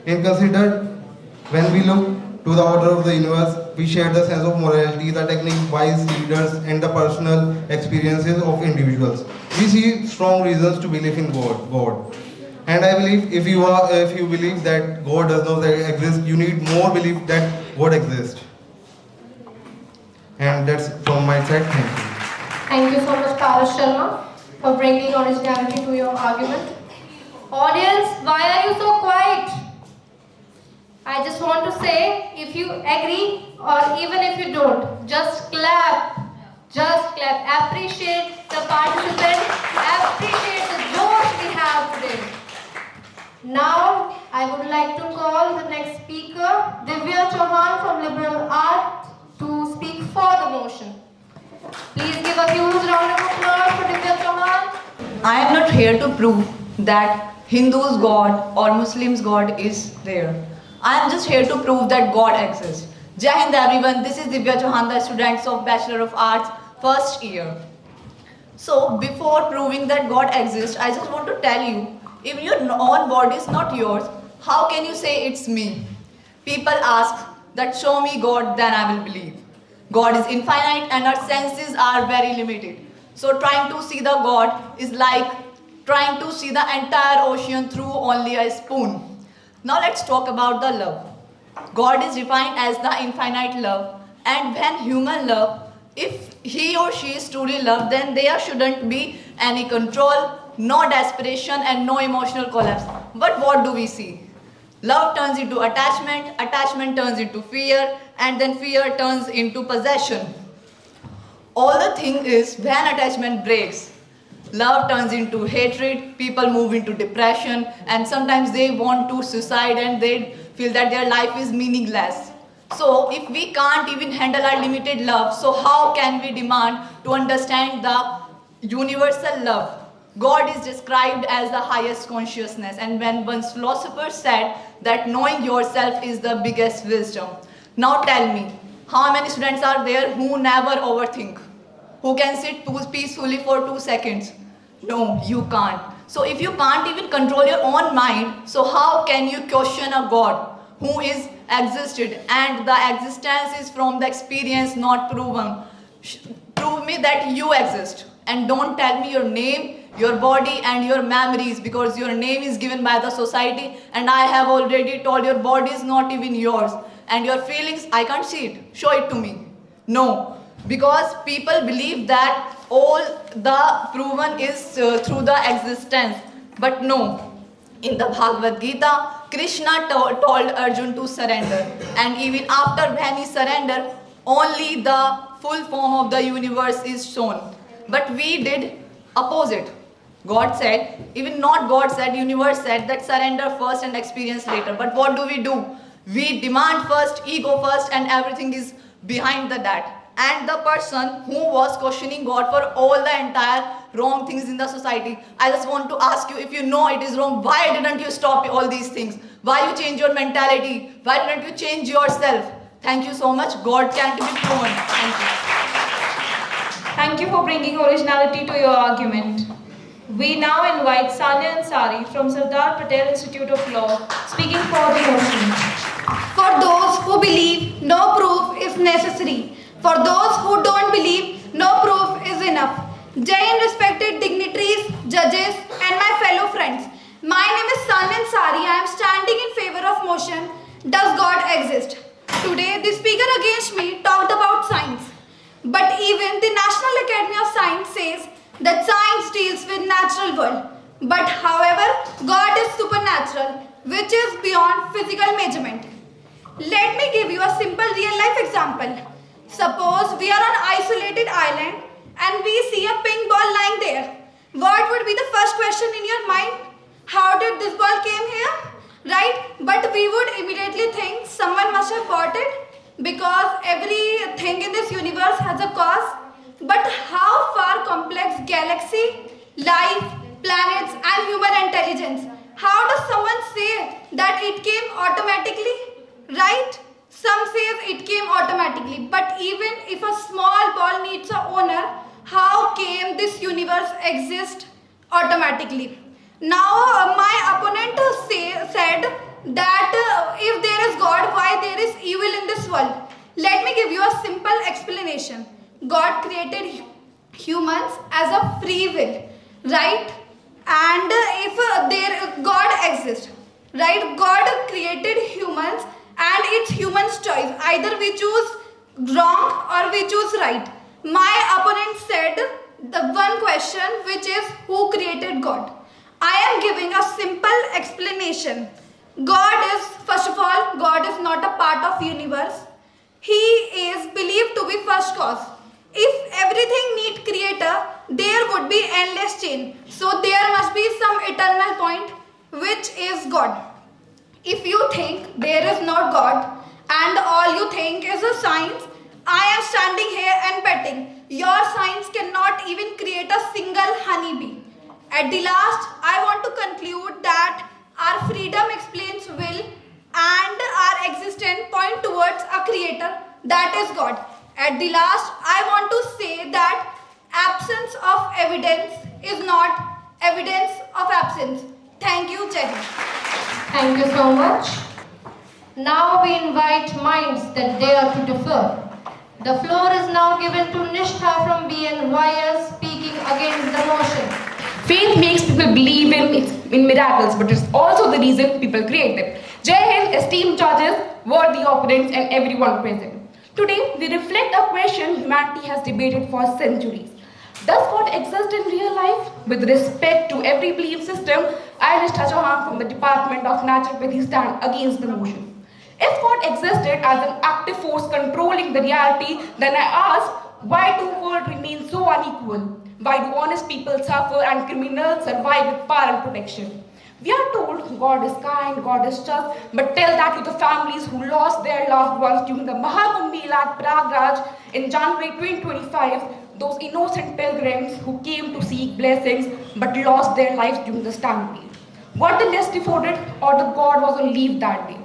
In consider, when we look to the order of the universe, we share the sense of morality, the technique, wise leaders, and the personal experiences of individuals. We see strong reasons to believe in God. And I believe if you believe that God does not exist, you need more belief that God exists. And that's from my side. Thank you. Thank you so much, Paras Sharma, for bringing originality to your argument. Audience, why are you so quiet? I just want to say, if you agree or even if you don't, just clap. Just clap. Appreciate the participants. Appreciate the josh we have today. Now, I would like to call the next speaker, Divya Chauhan from Liberal Arts, to speak for the motion. Please give a huge round of applause for Divya Chauhan. I am not here to prove that Hindus' God or Muslims' God is there. I am just here to prove that God exists. Jai Hind everyone, this is Divya Chauhan, the students of Bachelor of Arts, first year. So before proving that God exists, I just want to tell you, if your own body is not yours, how can you say it's me? People ask that show me God, then I will believe. God is infinite and our senses are very limited. So trying to see the God is like trying to see the entire ocean through only a spoon. Now let's talk about the love. God is defined as the infinite love, and when human love, if he or she is truly loved, then there shouldn't be any control, no desperation and no emotional collapse. But what do we see? Love turns into attachment, attachment turns into fear, and then fear turns into possession. All the thing is, when attachment breaks, love turns into hatred, people move into depression, and sometimes they want to suicide and they feel that their life is meaningless. So if we can't even handle our limited love, so how can we demand to understand the universal love? God is described as the highest consciousness, and when one philosopher said that knowing yourself is the biggest wisdom. Now tell me, how many students are there who never overthink? Who can sit peacefully for 2 seconds? No, you can't. So if you can't even control your own mind, so how can you question a God who is existed and the existence is from the experience not proven? Prove me that you exist, and don't tell me your name, your body and your memories, because your name is given by the society, and I have already told your body is not even yours, and your feelings, I can't see it. Show it to me. No, because people believe that all the proven is through the existence, but no. In the Bhagavad Gita, Krishna told Arjun to surrender, and even after when he surrendered, only the full form of the universe is shown. But we did opposite. God said, even not God said, universe said that surrender first and experience later. But what do? We demand first, ego first, and everything is behind that. And the person who was questioning God for all the entire wrong things in the society, I just want to ask you, if you know it is wrong, why didn't you stop all these things? Why you change your mentality? Why didn't you change yourself? Thank you so much. God can't be proven. Thank you. Thank you for bringing originality to your argument. We now invite Sanya Ansari from Sardar Patel Institute of Law, speaking for the motion. For those who believe, no proof is necessary. For those who don't believe, no proof is enough. Jai and respected dignitaries, judges, and my fellow friends. My name is Sanya Ansari. I am standing in favor of motion, Does God exist? Today, the speaker against me talked about science. But even the National Academy of Science says that science deals with natural world. But however, God is supernatural, which is beyond physical measurement. Let me give you a simple real life example. Suppose we are on an isolated island and we see a pink ball lying there. What would be the first question in your mind? How did this ball came here? Right? But we would immediately think someone must have bought it because everything in this universe has a cause. But how far complex galaxy, life, planets and human intelligence? How does someone say that it came automatically? Right? Some says it came automatically. But even if a small ball needs an owner, how came this universe exist automatically? Now my opponent said that if there is God, why there is evil in this world? Let me give you a simple explanation. God created humans as a free will, right? And if God exists, right? God created humans and it's human's choice. Either we choose wrong or we choose right. My opponent said the one question, which is who created God? I am giving a simple explanation. God is, first of all, God is not a part of universe. He is believed to be first cause. If everything need creator, there would be endless chain. So there must be some eternal point, which is God. If you think there is no God and all you think is a science, I am standing here and betting your science cannot even create a single honeybee. At the last, I want to conclude that our freedom explains will and our existence point towards a creator, that is God. At the last, I want to say that absence of evidence is not evidence of absence. Thank you, Jai Hind. Thank you so much. Now we invite minds that dare to differ. The floor is now given to Nishtha from BNYS speaking against the motion. Faith makes people believe in miracles, but it's also the reason people create them. Jai Hind, esteemed judges, worthy opponents, and everyone present. Today, we reflect a question humanity has debated for centuries. Does God exist in real life? With respect to every belief system, I, Nishtha Chauhan from the Department of Naturopathy, stand against the motion. If God existed as an active force controlling the reality, then I ask, why do the world remain so unequal? Why do honest people suffer and criminals survive with power and protection? We are told God is kind, God is just, but tell that to the families who lost their loved ones during the Mahakumbh Mela at Prayagraj in January 2025, those innocent pilgrims who came to seek blessings but lost their lives during the stampede. Were they less devoted or the God was on leave that day?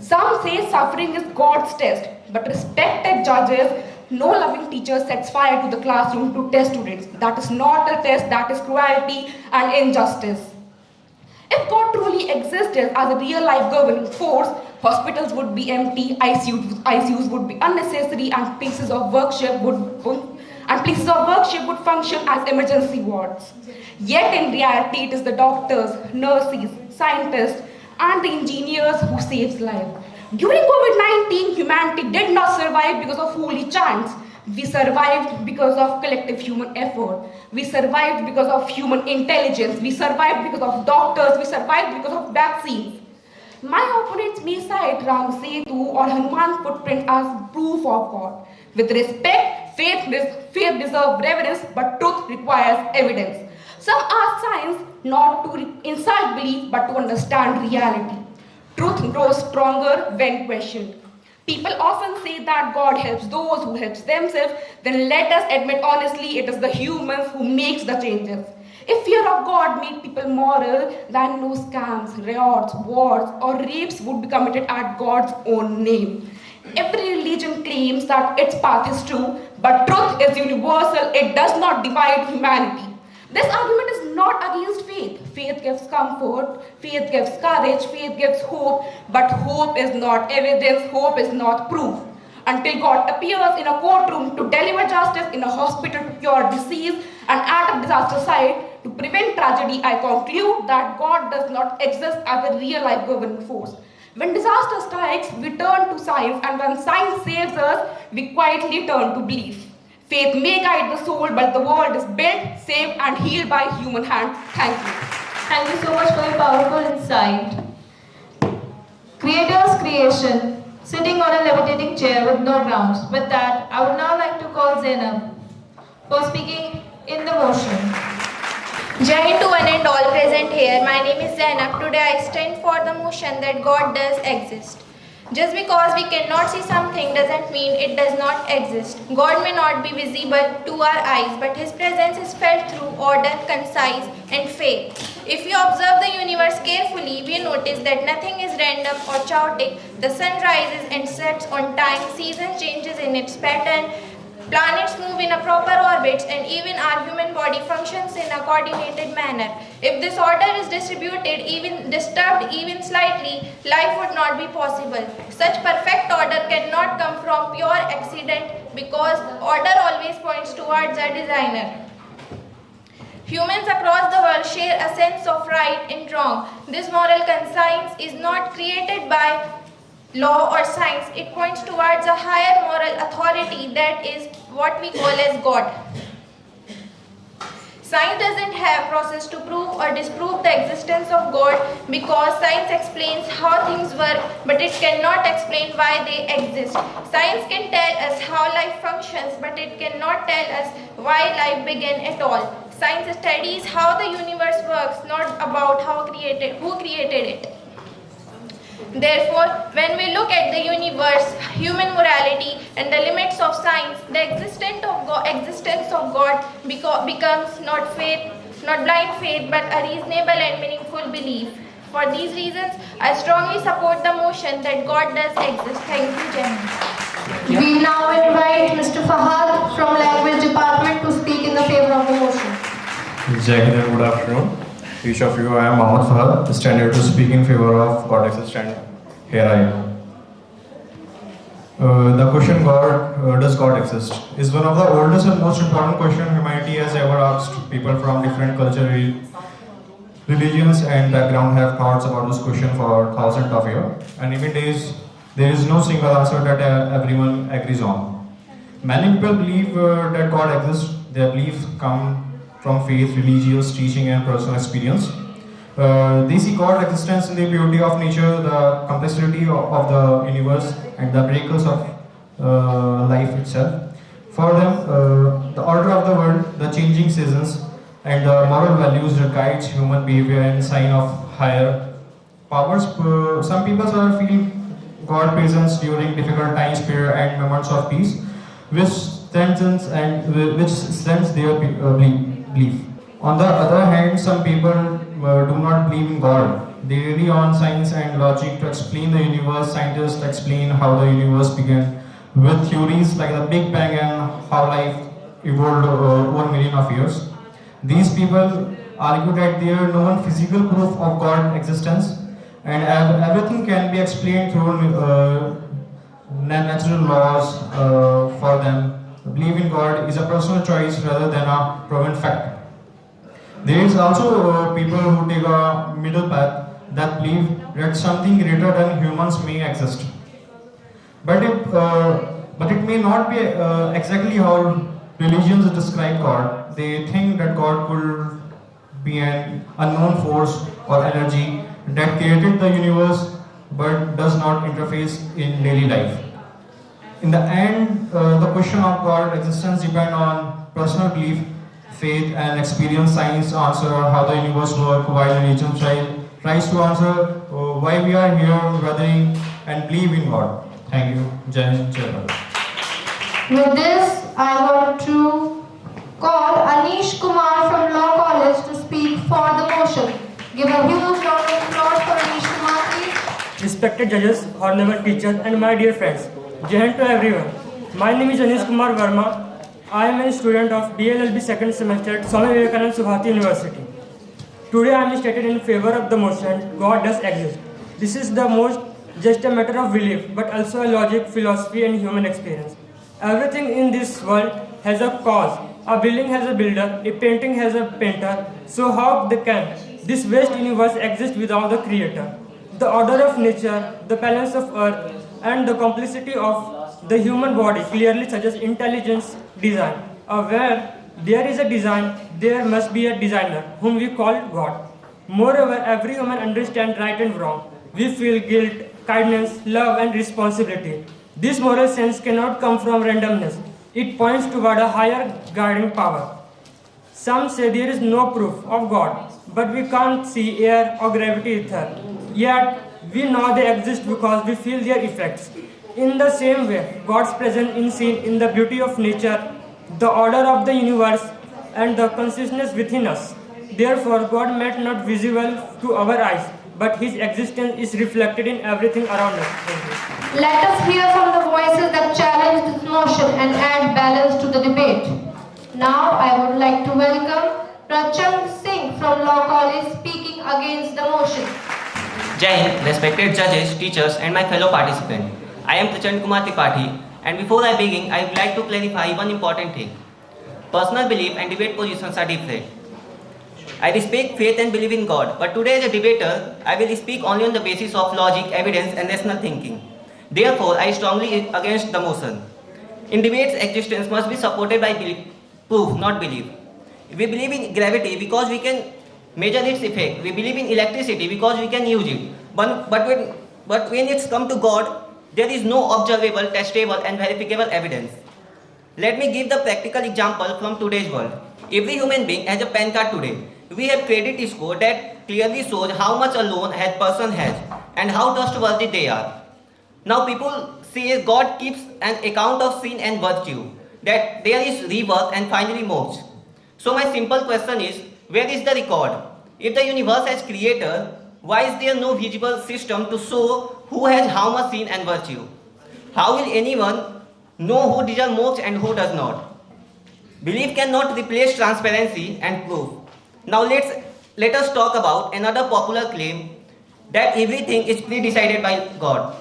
Some say suffering is God's test, but respected judges, no loving teacher sets fire to the classroom to test students. That is not a test, that is cruelty and injustice. If God truly existed as a real-life governing force, hospitals would be empty, ICUs would be unnecessary, and places of worship would function as emergency wards. Yet in reality, it is the doctors, nurses, scientists, and the engineers who saves lives. During COVID-19, humanity did not survive because of holy chants. We survived because of collective human effort. We survived because of human intelligence. We survived because of doctors. We survived because of vaccines. My opponents may cite Ram Setu or Hanuman footprint as proof of God. With respect, faith deserves reverence, but truth requires evidence. Some ask science not to insult belief, but to understand reality. Truth grows stronger when questioned. People often say that God helps those who help themselves. Then let us admit honestly, it is the humans who makes the changes. If fear of God made people moral, then no scams, riots, wars, or rapes would be committed at God's own name. Every religion claims that its path is true, But truth is universal, it does not divide humanity. This argument is not against faith. Faith gives comfort, faith gives courage, faith gives hope, but hope is not evidence, hope is not proof. Until God appears in a courtroom to deliver justice, in a hospital to cure disease, and at a disaster site to prevent tragedy, I conclude that God does not exist as a real life governing force. When disaster strikes, we turn to science, and when science saves us, we quietly turn to belief. Faith may guide the soul, but the world is built, saved, and healed by human hand. Thank you. Thank you so much for your powerful insight. Creator's creation, sitting on a levitating chair with no grounds. With that, I would now like to call Zainab for speaking in the motion. Jai Hind to one and all present here. My name is Zainab. Today I stand for the motion that God does exist. Just because we cannot see something doesn't mean it does not exist. God may not be visible to our eyes, but His presence is felt through order, concise, and faith. If we observe the universe carefully, we notice that nothing is random or chaotic. The sun rises and sets on time, season changes in its pattern, planets move in a proper orbits, and even our human body functions in a coordinated manner. If this order is disturbed even slightly, life would not be possible. Such perfect order cannot come from pure accident because order always points towards a designer. Humans across the world share a sense of right and wrong. This moral conscience is not created by law or science. It points towards a higher moral authority, that is what we call as God. Science doesn't have process to prove or disprove the existence of God because science explains how things work, but it cannot explain why they exist. Science can tell us how life functions, but it cannot tell us why life began at all. Science studies how the universe works, not about who created it. Therefore, when we look at the universe, human morality, and the limits of science, the existence of God becomes not blind faith, but a reasonable and meaningful belief. For these reasons, I strongly support the motion that God does exist. Thank you, Jen. We now invite Mr. Fahad from Language Department to speak in the favor of the motion. Jai Hind and good afternoon. Each of you, I am Mohammad Fahad, stand here to speak in favor of God exists, and here I am. The question does God exist is one of the oldest and most important questions humanity has ever asked. People from different cultures, religions and background have thoughts about this question for thousands of years, and even days there is no single answer that everyone agrees on. Many people believe that God exists. Their beliefs come from faith, religious teaching and personal experience. They see God's existence in the beauty of nature, the complexity of the universe, and the miracles of life itself. For them, the order of the world, the changing seasons, and the moral values that guides human behavior and sign of higher powers. Some people feel God's presence during difficult times, prayer, and moments of peace, which strengthens their belief. On the other hand, some people do not believe in God. They rely on science and logic to explain the universe. Scientists explain how the universe began with theories like the Big Bang and how life evolved over millions of years. These people argue that there is no physical proof of God's existence, and everything can be explained through natural laws. For them, belief in God is a personal choice rather than a proven fact. There is also people who take a middle path that believe that something greater than humans may exist. But it may not be exactly how religions describe God. They think that God could be an unknown force or energy that created the universe but does not interface in daily life. In the end, the question of God's existence depends on personal belief, faith, and experience. Science answer how the universe works, while religion tries to answer why we are here, gathering, and believe in God. Thank you. Jai Hind, Jai Bharat. With this, I want to call Anish Kumar from Law College to speak for the motion. Give a huge round of applause for Anish Kumar, please. Respected judges, honorable teachers, and my dear friends, Jai Hind to everyone. My name is Anish Kumar Verma, I am a student of BLLB second semester at Swami Vivekananda Subhati University. Today I am stated in favor of the motion, God does exist. This is the most just a matter of belief, but also a logic, philosophy and human experience. Everything in this world has a cause. A building has a builder, a painting has a painter. So how can this vast universe exist without the creator? The order of nature, the balance of earth and the complexity of the human body clearly suggests intelligence design. Where there is a design, there must be a designer, whom we call God. Moreover, every human understands right and wrong. We feel guilt, kindness, love and responsibility. This moral sense cannot come from randomness. It points toward a higher guiding power. Some say there is no proof of God, but we can't see air or gravity ether. Yet, we know they exist because we feel their effects. In the same way, God's presence is seen in the beauty of nature, the order of the universe, and the consciousness within us. Therefore, God might not be visible to our eyes, but His existence is reflected in everything around us. Thank you. Let us hear from the voices that challenge this notion and add balance to the debate. Now, I would like to welcome Prachang Singh from Law College speaking against the motion. Jai Hind, respected judges, teachers and my fellow participants. I am Prachand Kumar Tripathi, and before I begin, I would like to clarify one important thing. Personal belief and debate positions are different. I respect faith and believe in God, but today as a debater, I will speak only on the basis of logic, evidence and rational thinking. Therefore, I strongly against the motion. In debates, existence must be supported by proof, not belief. We believe in gravity because we can measure its effect. We believe in electricity because we can use it. But when it's come to God, there is no observable, testable and verifiable evidence. Let me give the practical example from today's world. Every human being has a PAN card today. We have credit score that clearly shows how much a loan a person has and how trustworthy they are. Now people say God keeps an account of sin and virtue, that there is rebirth and finally moksha. So my simple question is, where is the record? If the universe has creator, why is there no visible system to show who has how much sin and virtue? How will anyone know who deserves moksha and who does not? Belief cannot replace transparency and proof. Now let us talk about another popular claim that everything is pre-decided by God.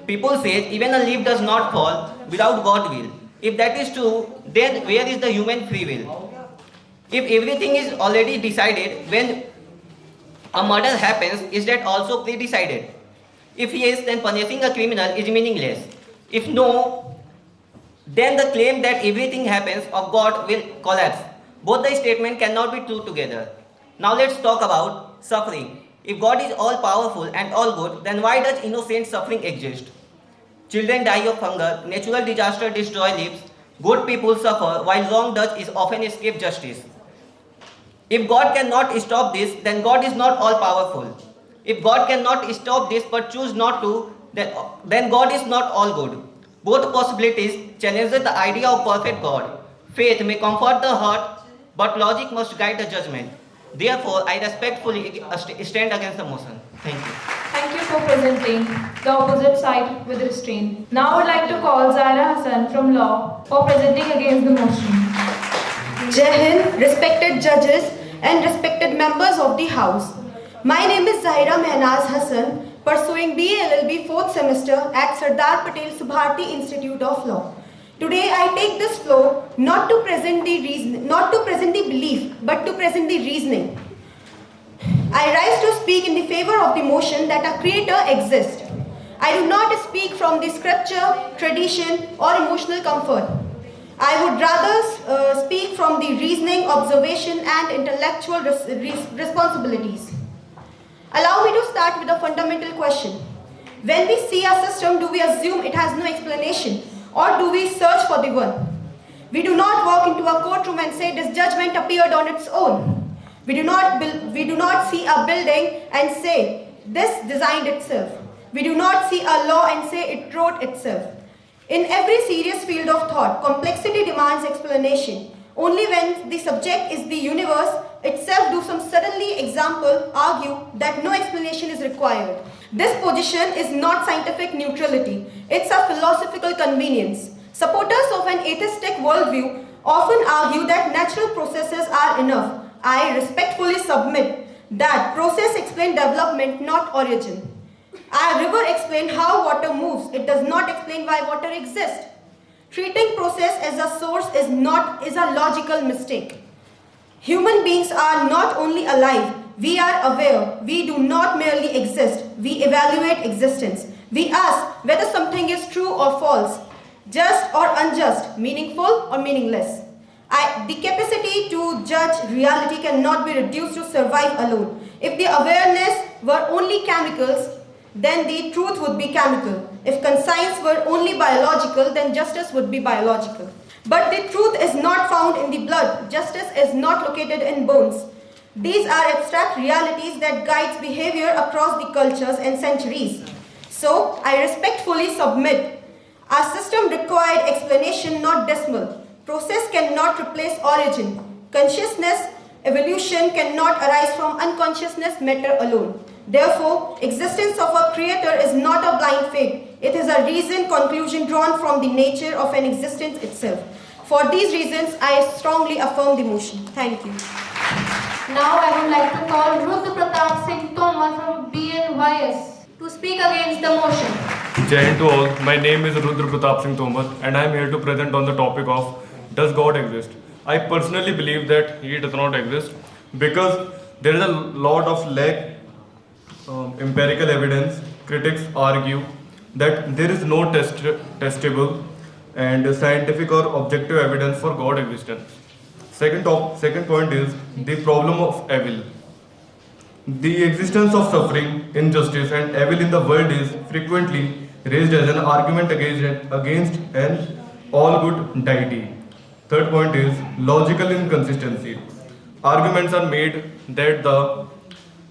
People say even a leaf does not fall without God's will. If that is true, then where is the human free will? If everything is already decided, when a murder happens, is that also pre-decided? If yes, then punishing a criminal is meaningless. If no, then the claim that everything happens of God will collapse. Both the statements cannot be true together. Now let's talk about suffering. If God is all powerful and all good, then why does innocent suffering exist? Children die of hunger, natural disaster destroy lives, good people suffer, while wrong does is often escape justice. If God cannot stop this, then God is not all powerful. If God cannot stop this but choose not to, then God is not all good. Both possibilities challenge the idea of perfect God. Faith may comfort the heart, but logic must guide the judgment. Therefore, I respectfully stand against the motion. Thank you. Thank you for presenting the opposite side with restraint. Now I would like to call Zaira Hassan from Law for presenting against the motion. Jai Hind, respected judges and respected members of the House. My name is Zahira Mehnaz Hassan, pursuing BA/LLB 4th semester at Sardar Patel Subharti Institute of Law. Today I take this floor not to present the belief, but to present the reasoning. I rise to speak in the favor of the motion that a creator exists. I do not speak from the scripture, tradition or emotional comfort. I would rather speak from the reasoning, observation and intellectual responsibilities. Allow me to start with a fundamental question. When we see a system, do we assume it has no explanation, or do we search for the one? We do not walk into a courtroom and say this judgment appeared on its own. We do not see a building and say this designed itself. We do not see a law and say it wrote itself. In every serious field of thought, complexity demands explanation. Only when the subject is the universe itself do some suddenly example argue that no explanation is required. This position is not scientific neutrality. It's a philosophical convenience. Supporters of an atheistic worldview often argue that natural processes are enough. I respectfully submit that process explains development, not origin. A river explains how water moves. It does not explain why water exists. Treating process as a source is a logical mistake. Human beings are not only alive, we are aware. We do not merely exist. We evaluate existence. We ask whether something is true or false, just or unjust, meaningful or meaningless. The capacity to judge reality cannot be reduced to survive alone. If the awareness were only chemicals, then the truth would be chemical. If conscience were only biological, then justice would be biological. But the truth is not found in the blood. Justice is not located in bones. These are abstract realities that guides behavior across the cultures and centuries. So, I respectfully submit. Our system required explanation, not decimal. Process cannot replace origin. Consciousness, evolution cannot arise from unconsciousness matter alone. Therefore, existence of a creator is not a blind fate. It is a reasoned conclusion drawn from the nature of an existence itself. For these reasons, I strongly affirm the motion. Thank you. Now I would like to call Rudra Pratap Singh Tomar from BNYS to speak against the motion. Jai Hind to all. My name is Rudra Pratap Singh Tomar and I am here to present on the topic of does God exist? I personally believe that He does not exist because there is a lot of lack empirical evidence. Critics argue that there is no testable and scientific or objective evidence for God existence. Second point is the problem of evil. The existence of suffering, injustice and evil in the world is frequently raised as an argument against an all-good deity. Third point is logical inconsistency. Arguments are made that the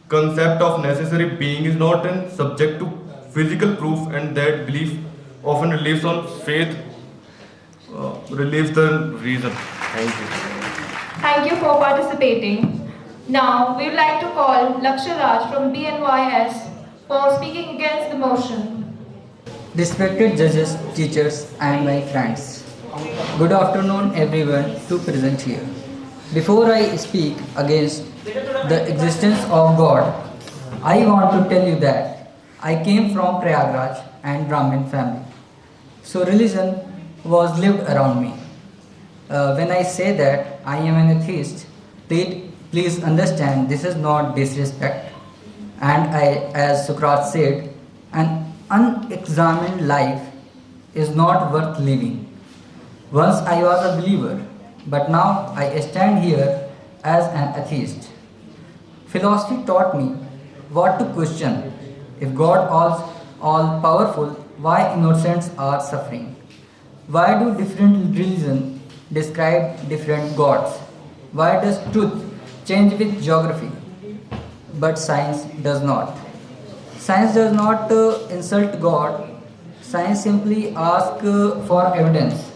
concept of necessary being is not subject to physical proof and that belief often relies on faith, relieves the reason. Thank you. Thank you for participating. Now, we would like to call Lakshya Raj from BNYS for speaking against the motion. Respected judges, teachers and my friends. Good afternoon everyone to present here. Before I speak against the existence of God, I want to tell you that I came from Prayagraj and Brahmin family. So religion was lived around me. When I say that I am an atheist, please understand this is not disrespect. And as Socrates said, an unexamined life is not worth living. Once I was a believer, but now I stand here as an atheist. Philosophy taught me what to question. If God all powerful, why innocents are suffering? Why do different religions describe different gods? Why does truth change with geography? But science does not. Science does not insult God. Science simply asks for evidence.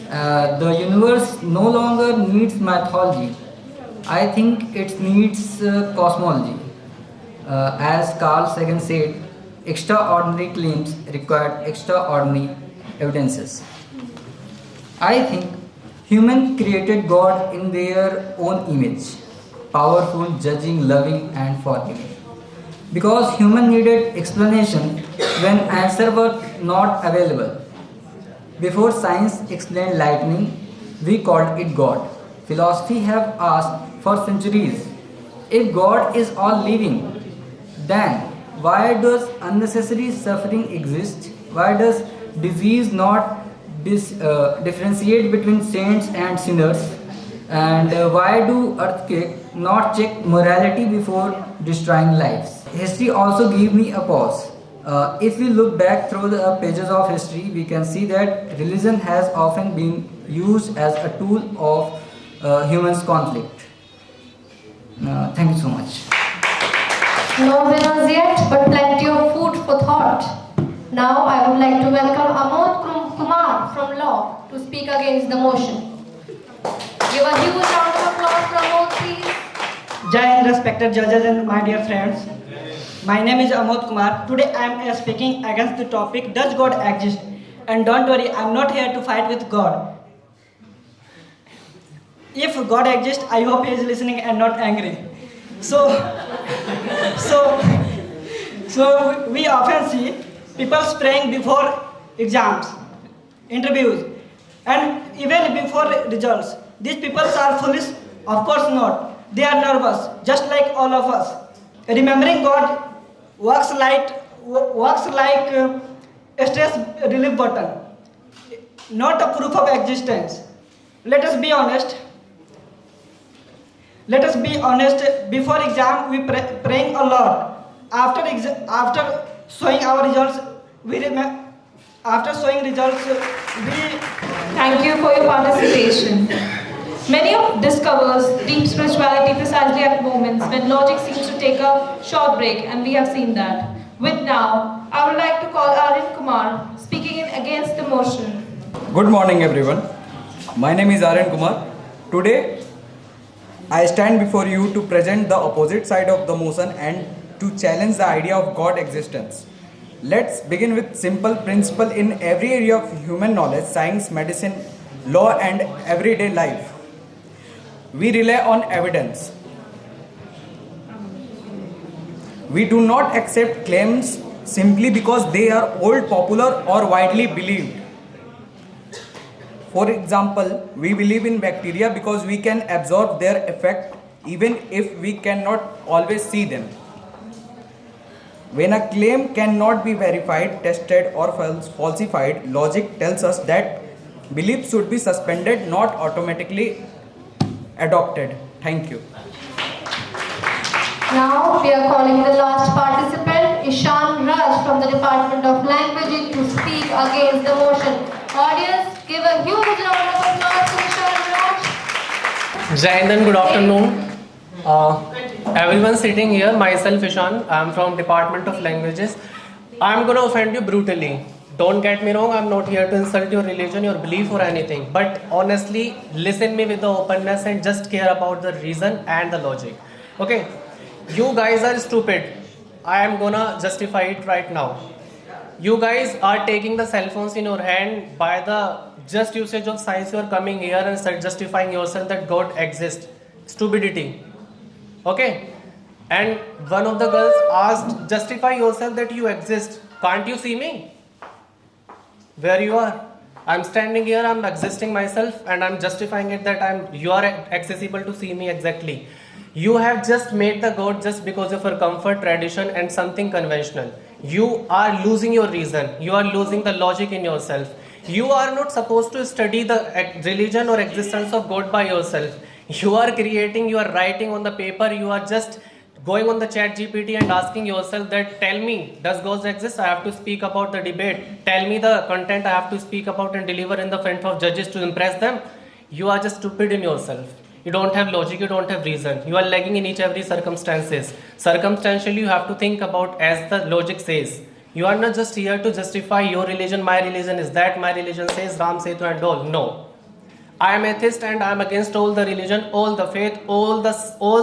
The universe no longer needs mythology. I think it needs cosmology. As Carl Sagan said, extraordinary claims require extraordinary evidences. I think humans created God in their own image, powerful, judging, loving and forgiving. Because human needed explanation when answers were not available. Before science explained lightning, we called it God. Philosophy have asked for centuries, if God is all living, then why does unnecessary suffering exist? Why does disease not differentiate between saints and sinners? And why do earthquakes not check morality before destroying lives? History also gave me a pause. If we look back through the pages of history, we can see that religion has often been used as a tool of humans' conflict. Thank you so much. No winners yet, but plenty of food for thought. Now I would like to welcome Amod Kumar from Law to speak against the motion. Give a huge round of applause for Amod, please. Jai Hind, respected judges and my dear friends. My name is Amod Kumar. Today I am speaking against the topic, does God exist? And don't worry, I'm not here to fight with God. If God exists, I hope He is listening and not angry. So we often see people praying before exams, interviews, and even before results. These people are foolish? Of course not. They are nervous, just like all of us. Remembering God works like a stress relief button, not a proof of existence. Let us be honest. Before exam, we praying a lot. After showing our results, we Thank you for your participation. Many of discovers deep spirituality precisely at moments when logic seems to take a short break, and we have seen that. With now, I would like to call Aryan Kumar, speaking in against the motion. Good morning, everyone. My name is Aryan Kumar. Today, I stand before you to present the opposite side of the motion and to challenge the idea of God existence. Let's begin with simple principle in every area of human knowledge, science, medicine, law, and everyday life. We rely on evidence. We do not accept claims simply because they are old, popular, or widely believed. For example, we believe in bacteria because we can absorb their effect even if we cannot always see them. When a claim cannot be verified, tested, or falsified, logic tells us that belief should be suspended, not automatically adopted. Thank you. Now we are calling the last participant, Ishan Raj from the Department of Languaging, to speak against the motion. Audience, give a huge round of applause to Ishan Raj. Jai Hind and good afternoon. Everyone sitting here, myself Ishan, I am from Department of Languages. I am going to offend you brutally. Don't get me wrong, I am not here to insult your religion, your belief or anything. But honestly, listen me with the openness and just care about the reason and the logic. Okay, you guys are stupid. I am gonna justify it right now. You guys are taking the cell phones in your hand by the just usage of science. You are coming here and start justifying yourself that God exists. Stupidity. Okay, and one of the girls asked, justify yourself that you exist. Can't you see me? Where you are? I'm standing here, I'm existing myself, and I'm justifying it that you are accessible to see me exactly. You have just made the God just because of your comfort, tradition, and something conventional. You are losing your reason. You are losing the logic in yourself. You are not supposed to study the religion or existence of God by yourself. You are creating, you are writing on the paper, you are just going on the chat GPT and asking yourself that, tell me, does God exist? I have to speak about the debate. Tell me the content I have to speak about and deliver in the front of judges to impress them. You are just stupid in yourself. You don't have logic, you don't have reason. You are lagging in each every circumstances. Circumstantially, you have to think about as the logic says. You are not just here to justify your religion, my religion is that, my religion says Ram Setu and all. No. I am atheist and I am against all the religion, all the faith, all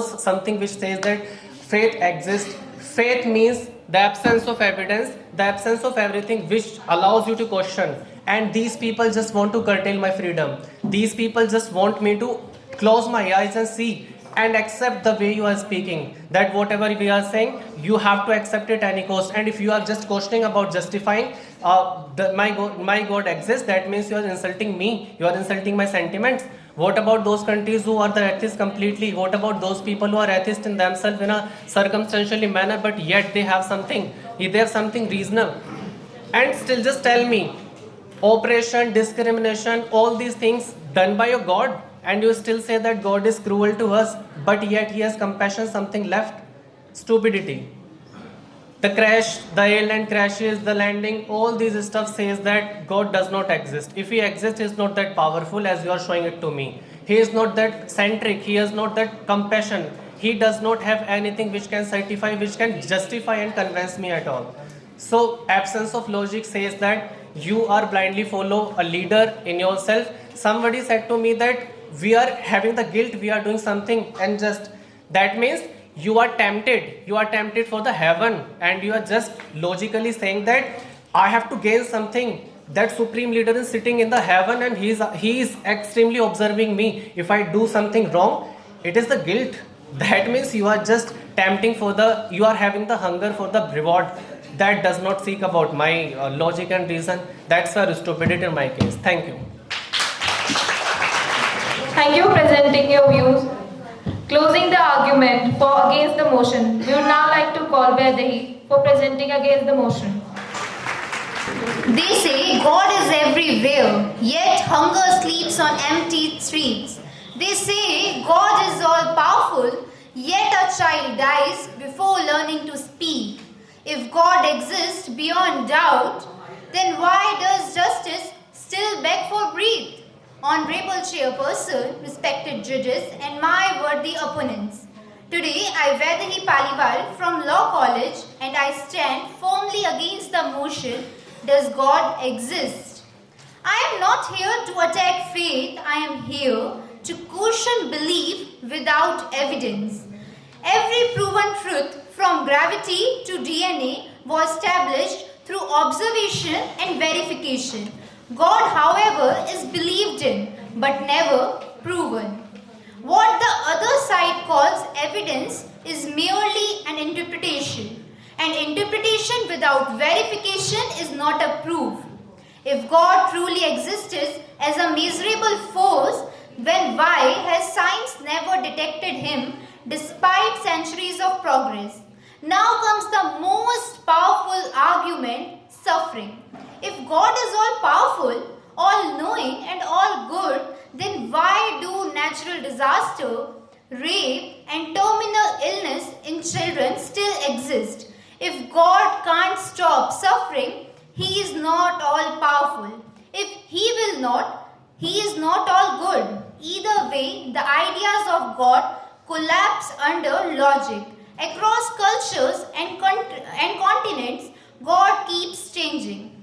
something which says that faith exists. Faith means the absence of evidence, the absence of everything which allows you to question. And these people just want to curtail my freedom. These people just want me to close my eyes and see and accept the way you are speaking. That whatever we are saying, you have to accept it at any cost. And if you are just questioning about justifying my God exists, that means you are insulting me. You are insulting my sentiments. What about those countries who are the atheists completely? What about those people who are atheists in themselves in a circumstantially manner, but yet they have something. They have something reasonable. And still just tell me, oppression, discrimination, all these things done by your God, and you still say that God is cruel to us, but yet He has compassion, something left. Stupidity. The crash, the airline crashes, the landing, all these stuff says that God does not exist. If He exists, He is not that powerful as you are showing it to me. He is not that centric, He has not that compassion. He does not have anything which can certify, which can justify and convince me at all. So absence of logic says that you are blindly follow a leader in yourself. Somebody said to me that we are having the guilt, we are doing something and just, that means you are tempted for the heaven, and you are just logically saying that I have to gain something that supreme leader is sitting in the heaven and he is extremely observing me. If I do something wrong, it is the guilt. That means you are just tempting you are having the hunger for the reward that does not seek about my logic and reason. That's a stupidity in my case. Thank you. Thank you for presenting your views. Closing the argument for against the motion, we would now like to call Vaidehi for presenting against the motion. They say God is everywhere, yet hunger sleeps on empty streets. They say God is all powerful, yet a child dies before learning to speak. If God exists beyond doubt, then why does justice still beg for breath? Honorable Chairperson, respected judges, and my worthy opponents. Today, I Vaidehi Paliwal from Law College and I stand firmly against the motion, does God exist? I am not here to attack faith, I am here to caution belief without evidence. Every proven truth from gravity to DNA was established through observation and verification. God, however, is believed in but never proven. What the other side calls evidence is merely an interpretation. And interpretation without verification is not a proof. If God truly existed as a measurable force, then why has science never detected him despite centuries of progress? Now comes the most powerful argument, suffering. If God is all powerful, all knowing and all good, then why do natural disaster, rape and terminal illness in children still exist? If God can't stop suffering, he is not all powerful. If he will not, he is not all good. Either way, the ideas of God collapse under logic. Across cultures and continents, God keeps changing.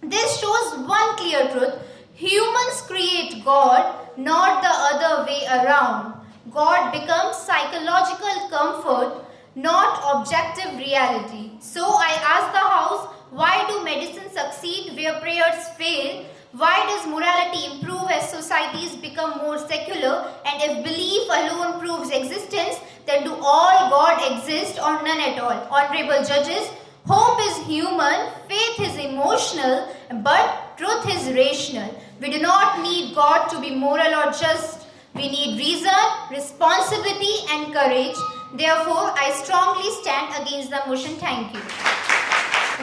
This shows one clear truth. Humans create God, not the other way around. God becomes psychological comfort, not objective reality. So I ask the House, why do medicine succeed where prayers fail? Why does morality improve as societies become more secular? And if belief alone proves existence, then do all God exist or none at all? Honorable judges, hope is human, faith is emotional, but truth is rational. We do not need God to be moral or just. We need reason, responsibility and courage. Therefore, I strongly stand against the motion. Thank you.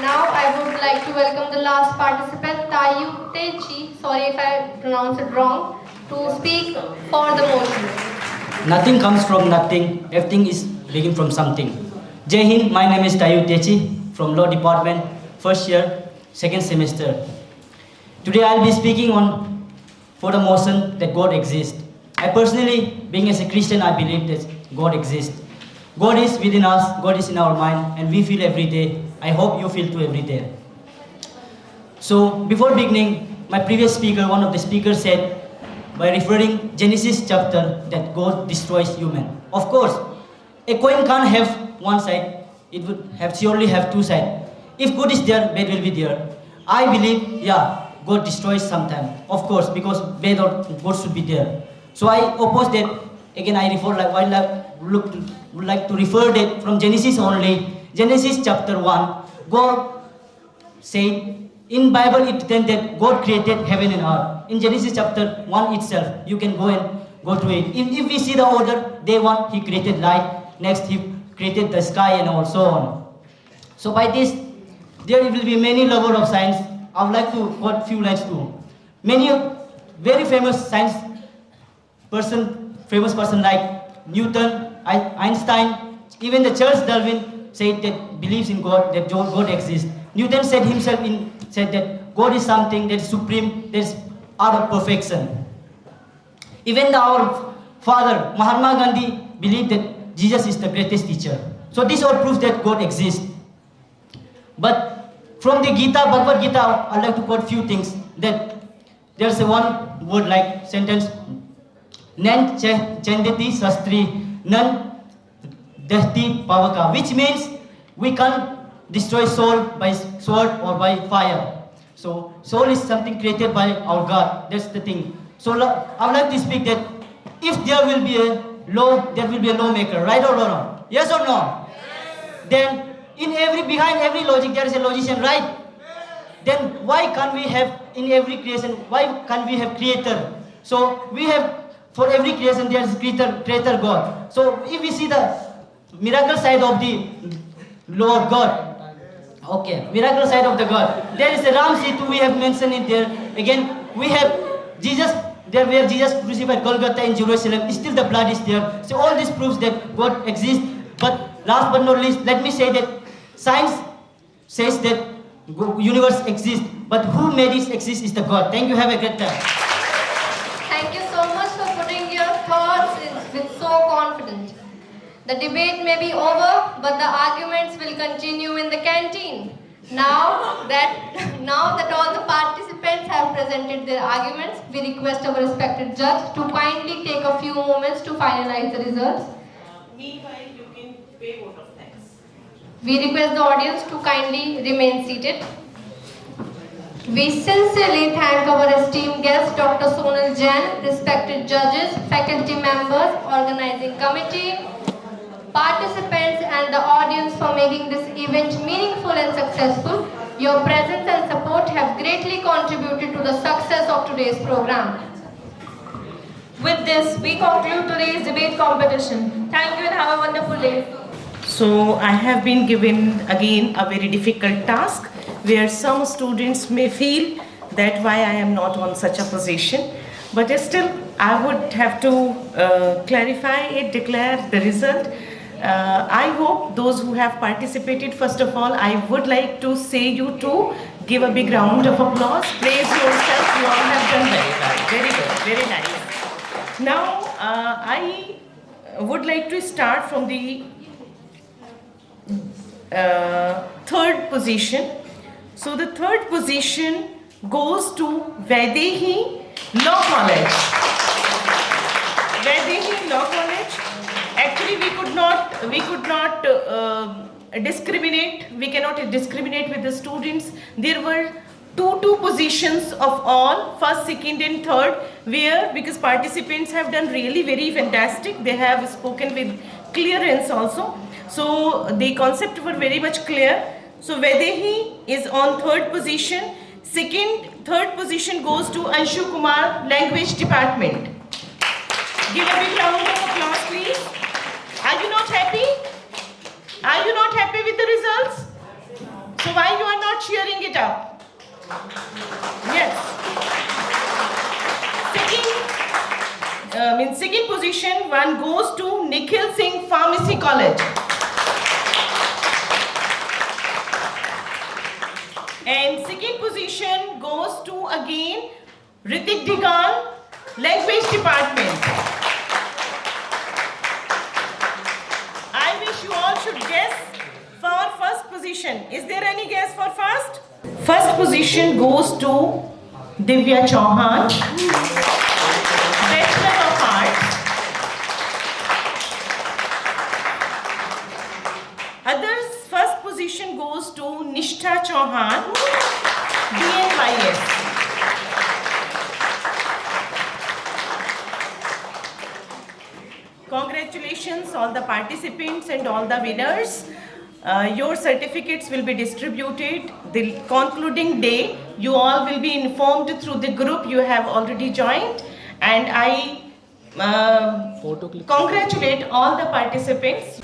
Now I would like to welcome the last participant, Tayu Techi, sorry if I pronounce it wrong, to speak for the motion. Nothing comes from nothing, everything is begin from something. Jai Hind, my name is Tayu Techi from Law Department, first year, second semester. Today I'll be speaking on for the motion that God exists. I personally, being as a Christian, I believe that God exists. God is within us, God is in our mind, and we feel every day. I hope you feel too every day. So, before beginning, my previous speaker, one of the speakers said, by referring Genesis chapter, that God destroys human. Of course, a coin can't have one side, it would surely have two sides. If good is there, bad will be there. I believe, yeah, God destroys sometime. Of course, because bad or good should be there. So I oppose that. Again, I would like to refer that from Genesis only. Genesis chapter 1, God said, in Bible it said that God created heaven and earth. In Genesis chapter 1 itself, you can go to it. If we see the order, day 1, he created light. Next, he created the sky and so on. So by this, there will be many lovers of science. I would like to quote few lines too. Many very famous famous person like Newton, Einstein, even the Charles Darwin said that believes in God, that God exists. Newton said himself said that God is something that is supreme, that is out of perfection. Even our father Mahatma Gandhi believed that Jesus is the greatest teacher. So this all proves that God exists. But from the Gita, Bhagavad Gita, I'd like to quote few things. That there's a one word like sentence, Nan chandati sastri, nan dahti pavaka, which means we can't destroy soul by sword or by fire. So soul is something created by our God. That's the thing. So I would like to speak that if there will be a law, there will be a lawmaker, right or wrong? Yes or no? Yes. Then behind every logic there is a logician, right? Then why can't we have in every creation, why can't we have creator? So we have, for every creation there is creator God. So if we see the miracle side of the law of God, okay, miracle side of the God, there is a Ram Setu, we have mentioned it there. Again, we have Jesus, there where Jesus crucified Golgotha in Jerusalem, still the blood is there. So all this proves that God exists. But last but not least, let me say that science says that universe exists, but who made it exist is the God. Thank you, have a great time. Thank you so much for putting your thoughts with so confidence. The debate may be over, but the arguments will continue in the canteen. Now that all the participants have presented their arguments, we request our respected judge to kindly take a few moments to finalize the results. Meanwhile, you can pay vote of thanks. We request the audience to kindly remain seated. We sincerely thank our esteemed guest, Dr. Sonal Jain, respected judges, faculty members, organizing committee, participants and the audience for making this event meaningful and successful. Your presence and support have greatly contributed to the success of today's program. With this, we conclude today's debate competition. Thank you and have a wonderful day. So I have been given again a very difficult task where some students may feel that why I am not on such a position, but still I would have to clarify it, declare the result. I hope those who have participated, first of all, I would like to say you to give a big round of applause. Praise yourself, you all have done very well. Very good, very nice. Now, I would like to start from the third position. So the third position goes to Vaidehi Law College. Vaidehi Law College. Actually, we could not discriminate. We cannot discriminate with the students. There were two positions of all, first, second, and third, where because participants have done really very fantastic. They have spoken with clearance also. So the concept were very much clear. So Vaidehi is on third position. Third position goes to Anshu Kumar, Language Department. Give a big round of applause, please. Are you not happy? Are you not happy with the results? So why you are not cheering it up? Yes. Second position, one goes to Nikhil Singh Pharmacy College. And second position goes to again Ritik Digan, Language Department. I wish you all should guess for first position. Is there any guess for first? First position goes to Divya Chauhan, Bachelor of Arts. Others, first position goes to Nishtha Chauhan, BNYS. Congratulations all the participants and all the winners. Your certificates will be distributed. The concluding day, you all will be informed through the group you have already joined. And I congratulate all the participants.